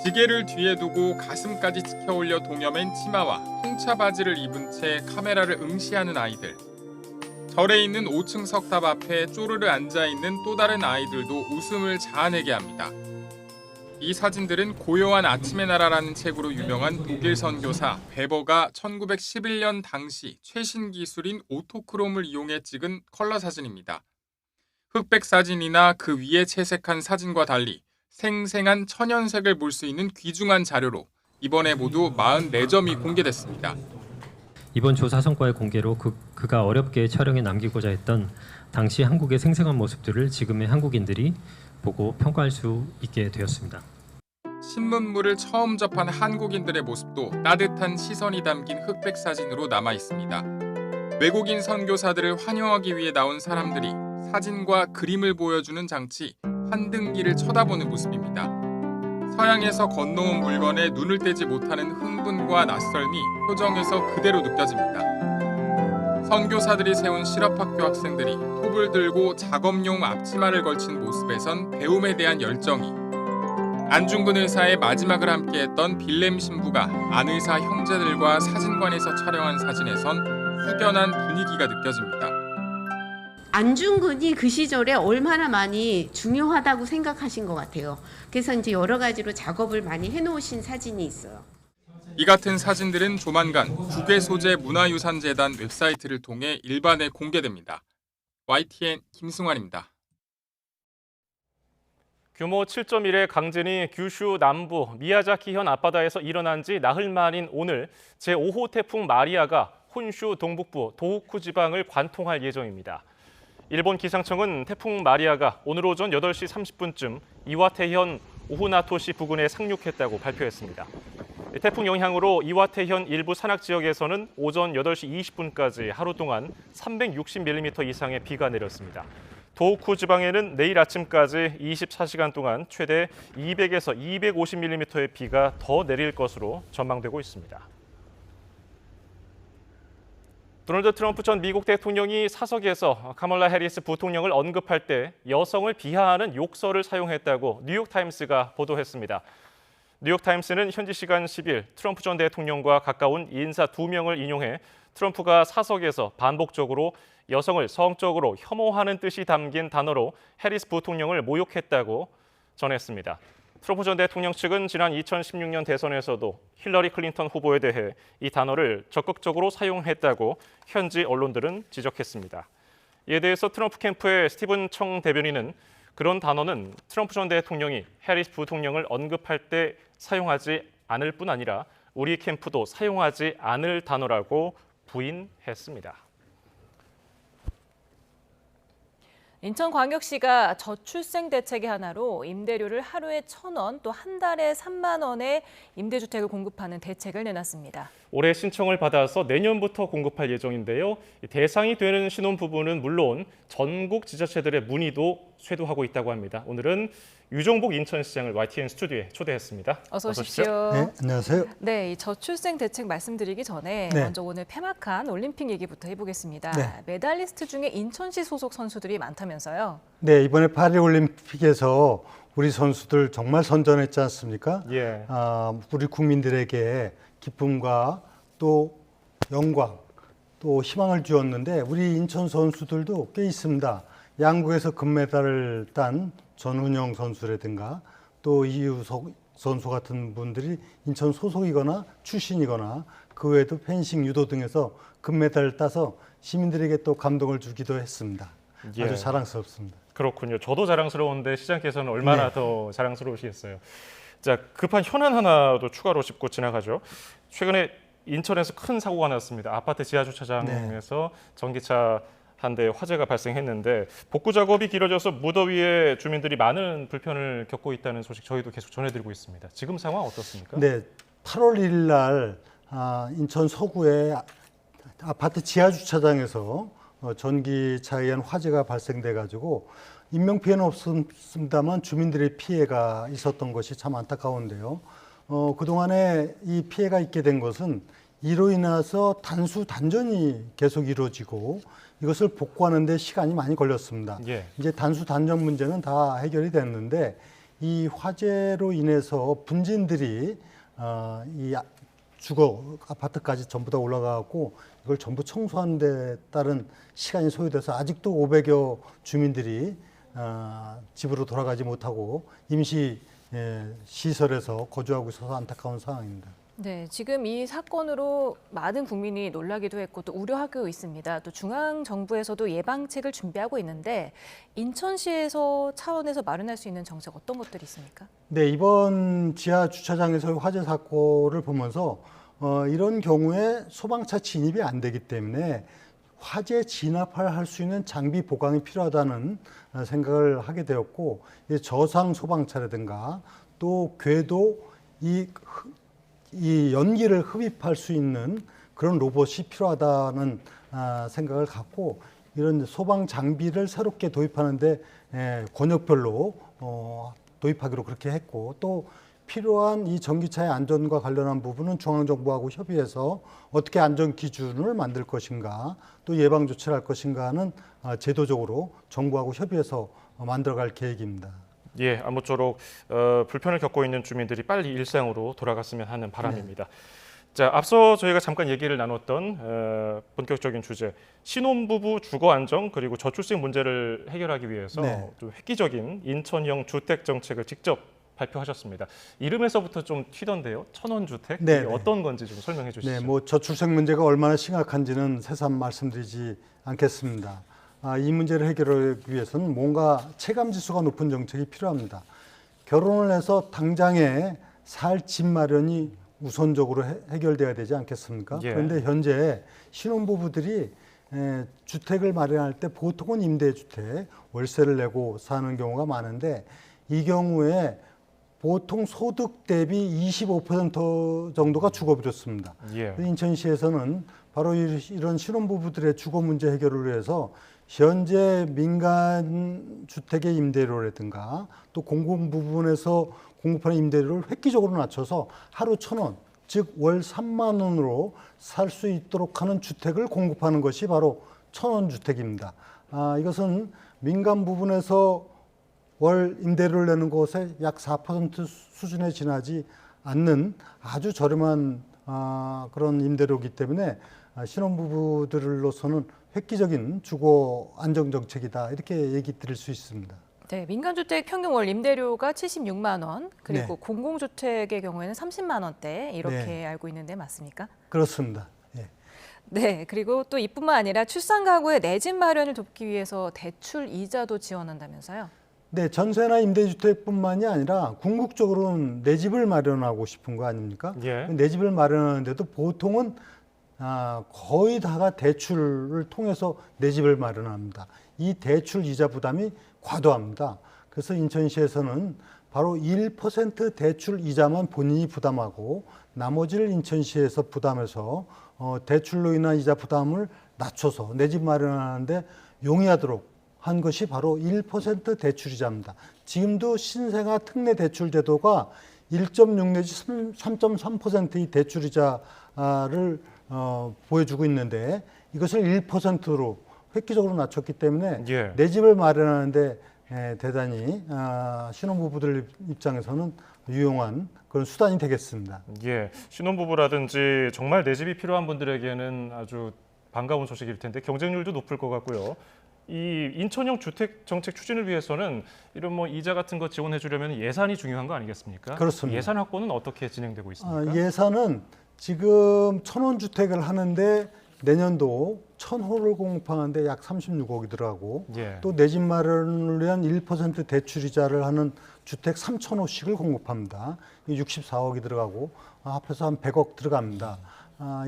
지게를 뒤에 두고 가슴까지 치켜 올려 동여맨 치마와 홍차 바지를 입은 채 카메라를 응시하는 아이들. 절에 있는 5층 석탑 앞에 쪼르르 앉아있는 또 다른 아이들도 웃음을 자아내게 합니다. 이 사진들은 고요한 아침의 나라라는 책으로 유명한 독일 선교사 베버가 1911년 당시 최신 기술인 오토크롬을 이용해 찍은 컬러 사진입니다. 흑백 사진이나 그 위에 채색한 사진과 달리 생생한 천연색을 볼 수 있는 귀중한 자료로 이번에 모두 44점이 공개됐습니다. 이번 조사 성과의 공개로 그가 어렵게 촬영해 남기고자 했던 당시 한국의 생생한 모습들을 지금의 한국인들이 보고 평가할 수 있게 되었습니다. 신문물을 처음 접한 한국인들의 모습도 따뜻한 시선이 담긴 흑백 사진으로 남아 있습니다. 외국인 선교사들을 환영하기 위해 나온 사람들이 사진과 그림을 보여주는 장치, 환등기를 쳐다보는 모습입니다. 서양에서 건너온 물건에 눈을 떼지 못하는 흥분과 낯설미 표정에서 그대로 느껴집니다. 선교사들이 세운 실업학교 학생들이 톱을 들고 작업용 앞치마를 걸친 모습에선 배움에 대한 열정이, 안중근 의사의 마지막을 함께했던 빌렘 신부가 안 의사 형제들과 사진관에서 촬영한 사진에선 후련한 분위기가 느껴집니다. 안중근이 그 시절에 얼마나 많이 중요하다고 생각하신 것 같아요. 그래서 이제 여러 가지로 작업을 많이 해놓으신 사진이 있어요. 이 같은 사진들은 조만간 국외소재 문화유산재단 웹사이트를 통해 일반에 공개됩니다. YTN 김승환입니다. 규모 7.1의 강진이 규슈 남부 미야자키현 앞바다에서 일어난 지 나흘 만인 오늘 제5호 태풍 마리아가 혼슈 동북부 도호쿠 지방을 관통할 예정입니다. 일본 기상청은 태풍 마리아가 오늘 오전 8시 30분쯤 이와테현 오후나토시 부근에 상륙했다고 발표했습니다. 태풍 영향으로 이와테현 일부 산악 지역에서는 오전 8시 20분까지 하루 동안 360mm 이상의 비가 내렸습니다. 도호쿠 지방에는 내일 아침까지 24시간 동안 최대 200에서 250mm의 비가 더 내릴 것으로 전망되고 있습니다. 도널드 트럼프 전 미국 대통령이 사석에서 카멀라 해리스 부통령을 언급할 때 여성을 비하하는 욕설을 사용했다고 뉴욕타임스가 보도했습니다. 뉴욕타임스는 현지 시간 10일 트럼프 전 대통령과 가까운 인사 2명을 인용해 트럼프가 사석에서 반복적으로 여성을 성적으로 혐오하는 뜻이 담긴 단어로 해리스 부통령을 모욕했다고 전했습니다. 트럼프 전 대통령 측은 지난 2016년 대선에서도 힐러리 클린턴 후보에 대해 이 단어를 적극적으로 사용했다고 현지 언론들은 지적했습니다. 이에 대해서 트럼프 캠프의 스티븐 청 대변인은 그런 단어는 트럼프 전 대통령이 해리스 부통령을 언급할 때 사용하지 않을 뿐 아니라 우리 캠프도 사용하지 않을 단어라고 부인했습니다. 인천광역시가 저출생 대책의 하나로 임대료를 하루에 1,000원, 또 한 달에 3만 원의 임대주택을 공급하는 대책을 내놨습니다. 올해 신청을 받아서 내년부터 공급할 예정인데요. 대상이 되는 신혼부부는 물론 전국 지자체들의 문의도 쇄도하고 있다고 합니다. 오늘은 유종복 인천시장을 YTN 스튜디오에 초대했습니다. 어서 오십시오. 네, 안녕하세요. 네, 이 저출생 대책 말씀드리기 전에 먼저 오늘 폐막한 올림픽 얘기부터 해보겠습니다. 네. 메달리스트 중에 인천시 소속 선수들이 많다면서요? 네, 이번에 파리올림픽에서 우리 선수들 정말 선전했지 않습니까? 예. 우리 국민들에게 기쁨과 또 영광, 또 희망을 주었는데 우리 인천 선수들도 꽤 있습니다. 양국에서 금메달을 딴 전훈영 선수라든가 또 이유석 선수 같은 분들이 인천 소속이거나 출신이거나 그 외에도 펜싱, 유도 등에서 금메달을 따서 시민들에게 또 감동을 주기도 했습니다. 예. 아주 자랑스럽습니다. 그렇군요. 저도 자랑스러운데 시장께서는 얼마나 더 자랑스러우시겠어요. 자, 급한 현안 하나도 추가로 짚고 지나가죠. 최근에 인천에서 큰 사고가 났습니다. 아파트 지하주차장에서 전기차 한 대 화재가 발생했는데 복구 작업이 길어져서 무더위에 주민들이 많은 불편을 겪고 있다는 소식 저희도 계속 전해드리고 있습니다. 지금 상황 어떻습니까? 네, 8월 1일 날 인천 서구의 아파트 지하주차장에서 전기차에 의한 화재가 발생돼 가지고 인명피해는 없습니다만 주민들의 피해가 있었던 것이 참 안타까운데요. 그동안에 이 피해가 있게 된 것은 이로 인해서 단전이 계속 이루어지고 이것을 복구하는 데 시간이 많이 걸렸습니다. 예. 이제 단전 문제는 다 해결이 됐는데 이 화재로 인해서 분진들이 이 주거 아파트까지 전부 다 올라가고 이걸 전부 청소하는 데 따른 시간이 소요돼서 아직도 500여 주민들이 집으로 돌아가지 못하고 임시 시설에서 거주하고 있어서 안타까운 상황입니다. 네, 지금 이 사건으로 많은 국민이 놀라기도 했고 또 우려하고 있습니다. 또 중앙정부에서도 예방책을 준비하고 있는데 인천시에서 차원에서 마련할 수 있는 정책 어떤 것들이 있습니까? 네, 이번 지하주차장에서의 화재 사고를 보면서 이런 경우에 소방차 진입이 안 되기 때문에 화재 진압을 할 수 있는 장비 보강이 필요하다는 생각을 하게 되었고 저상 소방차라든가 또 궤도 이 연기를 흡입할 수 있는 그런 로봇이 필요하다는 생각을 갖고 이런 소방 장비를 새롭게 도입하는데 권역별로 도입하기로 그렇게 했고, 또 필요한 이 전기차의 안전과 관련한 부분은 중앙정부하고 협의해서 어떻게 안전 기준을 만들 것인가, 또 예방 조치를 할 것인가는 제도적으로 정부하고 협의해서 만들어갈 계획입니다. 예, 아무쪼록 불편을 겪고 있는 주민들이 빨리 일상으로 돌아갔으면 하는 바람입니다. 자, 앞서 저희가 잠깐 얘기를 나눴던 본격적인 주제, 신혼부부 주거 안정 그리고 저출생 문제를 해결하기 위해서 좀 획기적인 인천형 주택 정책을 직접 발표하셨습니다. 이름에서부터 좀 튀던데요. 천원주택? 이게 어떤 건지 좀 설명해 주시죠. 네, 뭐 저출생 문제가 얼마나 심각한지는 새삼 말씀드리지 않겠습니다. 이 문제를 해결하기 위해서는 뭔가 체감 지수가 높은 정책이 필요합니다. 결혼을 해서 당장에 살 집 마련이 우선적으로 해결돼야 되지 않겠습니까? 예. 그런데 현재 신혼부부들이 주택을 마련할 때 보통은 임대주택, 월세를 내고 사는 경우가 많은데, 이 경우에 보통 소득 대비 25% 정도가 주거비로습니다. 예. 인천시에서는 바로 이런 신혼부부들의 주거 문제 해결을 위해서 현재 민간 주택의 임대료라든가 또 공공 부분에서 공급하는 임대료를 획기적으로 낮춰서 하루 1,000원, 즉 월 3만 원으로 살 수 있도록 하는 주택을 공급하는 것이 바로 1,000원 주택입니다. 이것은 민간 부분에서 월 임대료를 내는 곳에 약 4% 수준에 지나지 않는 아주 저렴한 그런 임대료이기 때문에 신혼부부들로서는 획기적인 주거 안정 정책이다, 이렇게 얘기 드릴 수 있습니다. 네, 민간주택 평균 월 임대료가 76만 원, 그리고 공공주택의 경우에는 30만 원대 이렇게 알고 있는데 맞습니까? 그렇습니다. 네, 그리고 또 이뿐만 아니라 출산 가구의 내 집 마련을 돕기 위해서 대출 이자도 지원한다면서요? 네, 전세나 임대주택뿐만이 아니라 궁극적으로는 내 집을 마련하고 싶은 거 아닙니까? 내 집을 마련하는데도 보통은 거의 다가 대출을 통해서 내 집을 마련합니다. 이 대출 이자 부담이 과도합니다. 그래서 인천시에서는 바로 1% 대출 이자만 본인이 부담하고 나머지를 인천시에서 부담해서 대출로 인한 이자 부담을 낮춰서 내 집 마련하는데 용이하도록 한 것이 바로 1% 대출이자입니다. 지금도 신생아 특례 대출 제도가 1.6 내지 3.3%의 대출이자를 보여주고 있는데, 이것을 1%로 획기적으로 낮췄기 때문에 내 집을 마련하는데 대단히 신혼부부들 입장에서는 유용한 그런 수단이 되겠습니다. 예, 신혼부부라든지 정말 내 집이 필요한 분들에게는 아주 반가운 소식일 텐데 경쟁률도 높을 것 같고요. 이 인천형 주택 정책 추진을 위해서는 이런 뭐 이자 같은 거 지원해 주려면 예산이 중요한 거 아니겠습니까? 그렇습니다. 예산 확보는 어떻게 진행되고 있습니까? 예산은 지금 1,000원 주택을 하는데 내년도 1,000호를 공급하는데 약 36억이 들어가고, 또 내 집 마련을 위한 1% 대출이자를 하는 주택 3,000호씩을 공급합니다. 64억이 들어가고 합해서 한 100억 들어갑니다.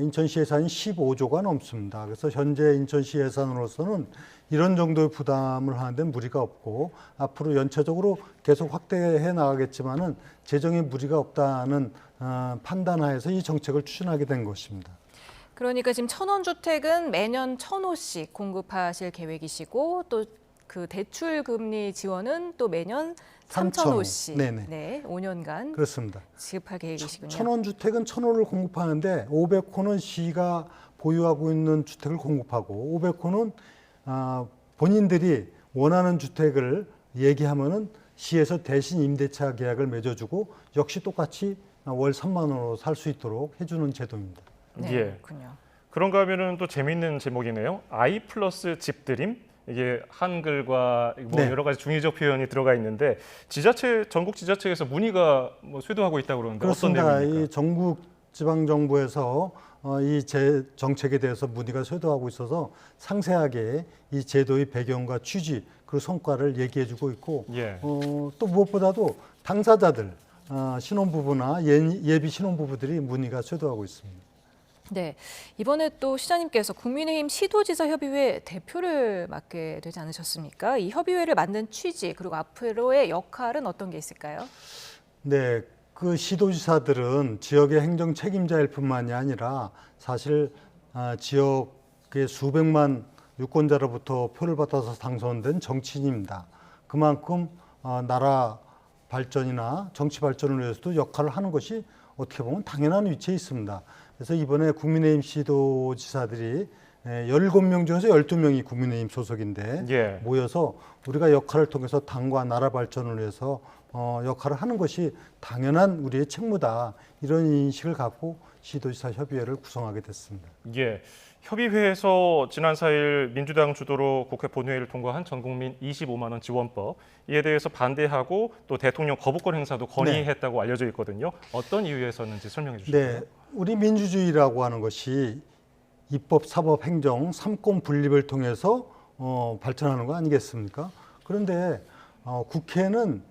인천시 예산이 15조가 넘습니다. 그래서 현재 인천시 예산으로서는 이런 정도의 부담을 하는 데 무리가 없고, 앞으로 연체적으로 계속 확대해 나가겠지만은 재정에 무리가 없다는 판단하에서 이 정책을 추진하게 된 것입니다. 그러니까 지금 1,000원 주택은 매년 1,000호씩 공급하실 계획이시고, 또 그 대출 금리 지원은 또 매년 3,000호씩 네, 5년간 그렇습니다. 지급할 계획이시군요. 1,000원 주택은 1,000호를 공급하는데 500호는 시가 보유하고 있는 주택을 공급하고, 500호는 본인들이 원하는 주택을 얘기하면은 시에서 대신 임대차 계약을 맺어주고 역시 똑같이 월 3만 원으로 살 수 있도록 해주는 제도입니다. 네, 예. 그렇군요. 그런가 하면은 또 재미있는 제목이네요. 아이 플러스 집드림. 이게 한글과 뭐 여러 가지 중의적 표현이 들어가 있는데, 전국 지자체에서 문의가 뭐 쇄도하고 있다고 그러는데 그렇습니다. 어떤 내용입니까? 이 전국 지방 정부에서 이 정책에 대해서 문의가 쇄도하고 있어서 상세하게 이 제도의 배경과 취지 그리고 성과를 얘기해주고 있고, 또 무엇보다도 당사자들 신혼부부나 예비 신혼부부들이 문의가 쇄도하고 있습니다. 네, 이번에 또 시장님께서 국민의힘 시도지사 협의회 대표를 맡게 되지 않으셨습니까? 이 협의회를 만든 취지 그리고 앞으로의 역할은 어떤 게 있을까요? 네, 그 시도지사들은 지역의 행정 책임자일 뿐만이 아니라 사실 지역의 수백만 유권자로부터 표를 받아서 당선된 정치인입니다. 그만큼 나라 발전이나 정치 발전을 위해서도 역할을 하는 것이 어떻게 보면 당연한 위치에 있습니다. 그래서 이번에 국민의힘 시도지사들이 17명 중에서 12명이 국민의힘 소속인데 모여서 우리가 역할을 통해서 당과 나라 발전을 위해서 역할을 하는 것이 당연한 우리의 책무다. 이런 인식을 갖고 시도지사 협의회를 구성하게 됐습니다. 협의회에서 지난 4일 민주당 주도로 국회 본회의를 통과한 전국민 25만 원 지원법, 이에 대해서 반대하고 또 대통령 거부권 행사도 건의했다고 알려져 있거든요. 어떤 이유에서는지 설명해 주실까요? 네, 우리 민주주의라고 하는 것이 입법, 사법, 행정, 삼권 분립을 통해서 발전하는 거 아니겠습니까? 그런데 국회는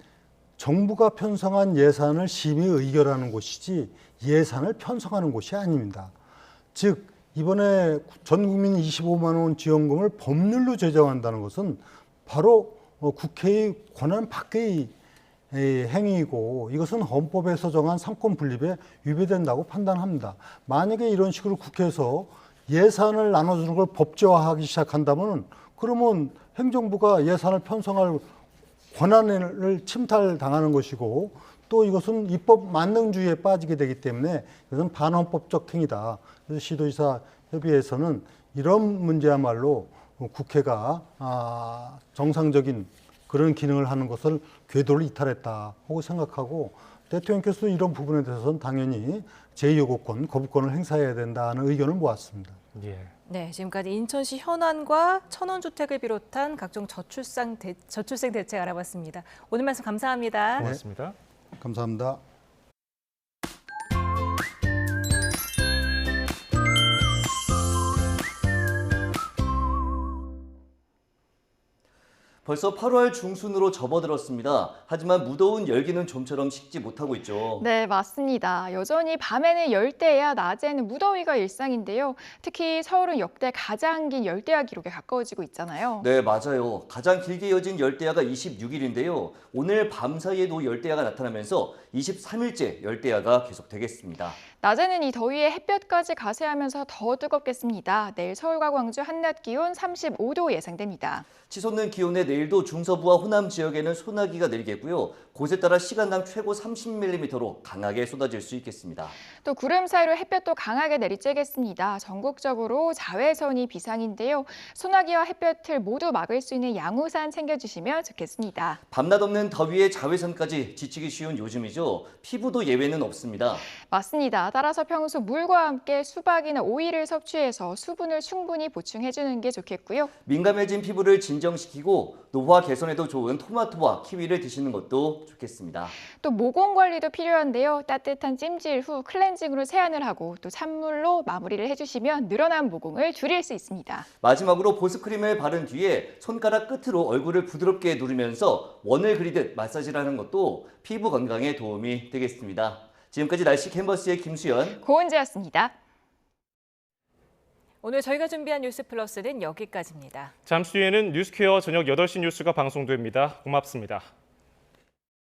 정부가 편성한 예산을 심의 의결하는 곳이지 예산을 편성하는 곳이 아닙니다. 즉 이번에 전 국민 25만 원 지원금을 법률로 제정한다는 것은 바로 국회의 권한 밖의 행위이고 이것은 헌법에서 정한 삼권 분립에 위배된다고 판단합니다. 만약에 이런 식으로 국회에서 예산을 나눠주는 걸 법제화하기 시작한다면 그러면 행정부가 예산을 편성할 권한을 침탈당하는 것이고 또 이것은 입법 만능주의에 빠지게 되기 때문에 이것은 반헌법적 행위다. 그래서 시도지사 협의회에서는 이런 문제야말로 국회가 정상적인 그런 기능을 하는 것을 궤도를 이탈했다고 생각하고 대통령께서도 이런 부분에 대해서는 당연히 제2요구권, 거부권을 행사해야 된다는 의견을 모았습니다. 네, 지금까지 인천시 현안과 천원주택을 비롯한 각종 저출생 대책 알아봤습니다. 오늘 말씀 감사합니다. 고맙습니다. 감사합니다. 벌써 8월 중순으로 접어들었습니다. 하지만 무더운 열기는 좀처럼 식지 못하고 있죠. 네, 맞습니다. 여전히 밤에는 열대야, 낮에는 무더위가 일상인데요. 특히 서울은 역대 가장 긴 열대야 기록에 가까워지고 있잖아요. 네, 맞아요. 가장 길게 이어진 열대야가 26일인데요. 오늘 밤 사이에도 열대야가 나타나면서 23일째 열대야가 계속되겠습니다. 낮에는 이 더위에 햇볕까지 가세하면서 더 뜨겁겠습니다. 내일 서울과 광주 한낮 기온 35도 예상됩니다. 치솟는 기온에 내일도 중서부와 호남 지역에는 소나기가 내리겠고요. 곳에 따라 시간당 최고 30mm로 강하게 쏟아질 수 있겠습니다. 또 구름 사이로 햇볕도 강하게 내리쬐겠습니다. 전국적으로 자외선이 비상인데요. 소나기와 햇볕을 모두 막을 수 있는 양우산 챙겨주시면 좋겠습니다. 밤낮 없는 더위에 자외선까지 지치기 쉬운 요즘이죠. 피부도 예외는 없습니다. 맞습니다. 따라서 평소 물과 함께 수박이나 오이를 섭취해서 수분을 충분히 보충해주는 게 좋겠고요. 민감해진 피부를 진정시키고 노화 개선에도 좋은 토마토와 키위를 드시는 것도 좋겠습니다. 또 모공 관리도 필요한데요. 따뜻한 찜질 후 클렌징으로 세안을 하고 또 찬물로 마무리를 해주시면 늘어난 모공을 줄일 수 있습니다. 마지막으로 보습크림을 바른 뒤에 손가락 끝으로 얼굴을 부드럽게 누르면서 원을 그리듯 마사지를 하는 것도 피부 건강에 도움이 되겠습니다. 지금까지 날씨 캔버스의 김수연, 고은재였습니다. 오늘 저희가 준비한 뉴스 플러스는 여기까지입니다. 잠시 뒤에는 뉴스퀘어 저녁 8시 뉴스가 방송됩니다. 고맙습니다.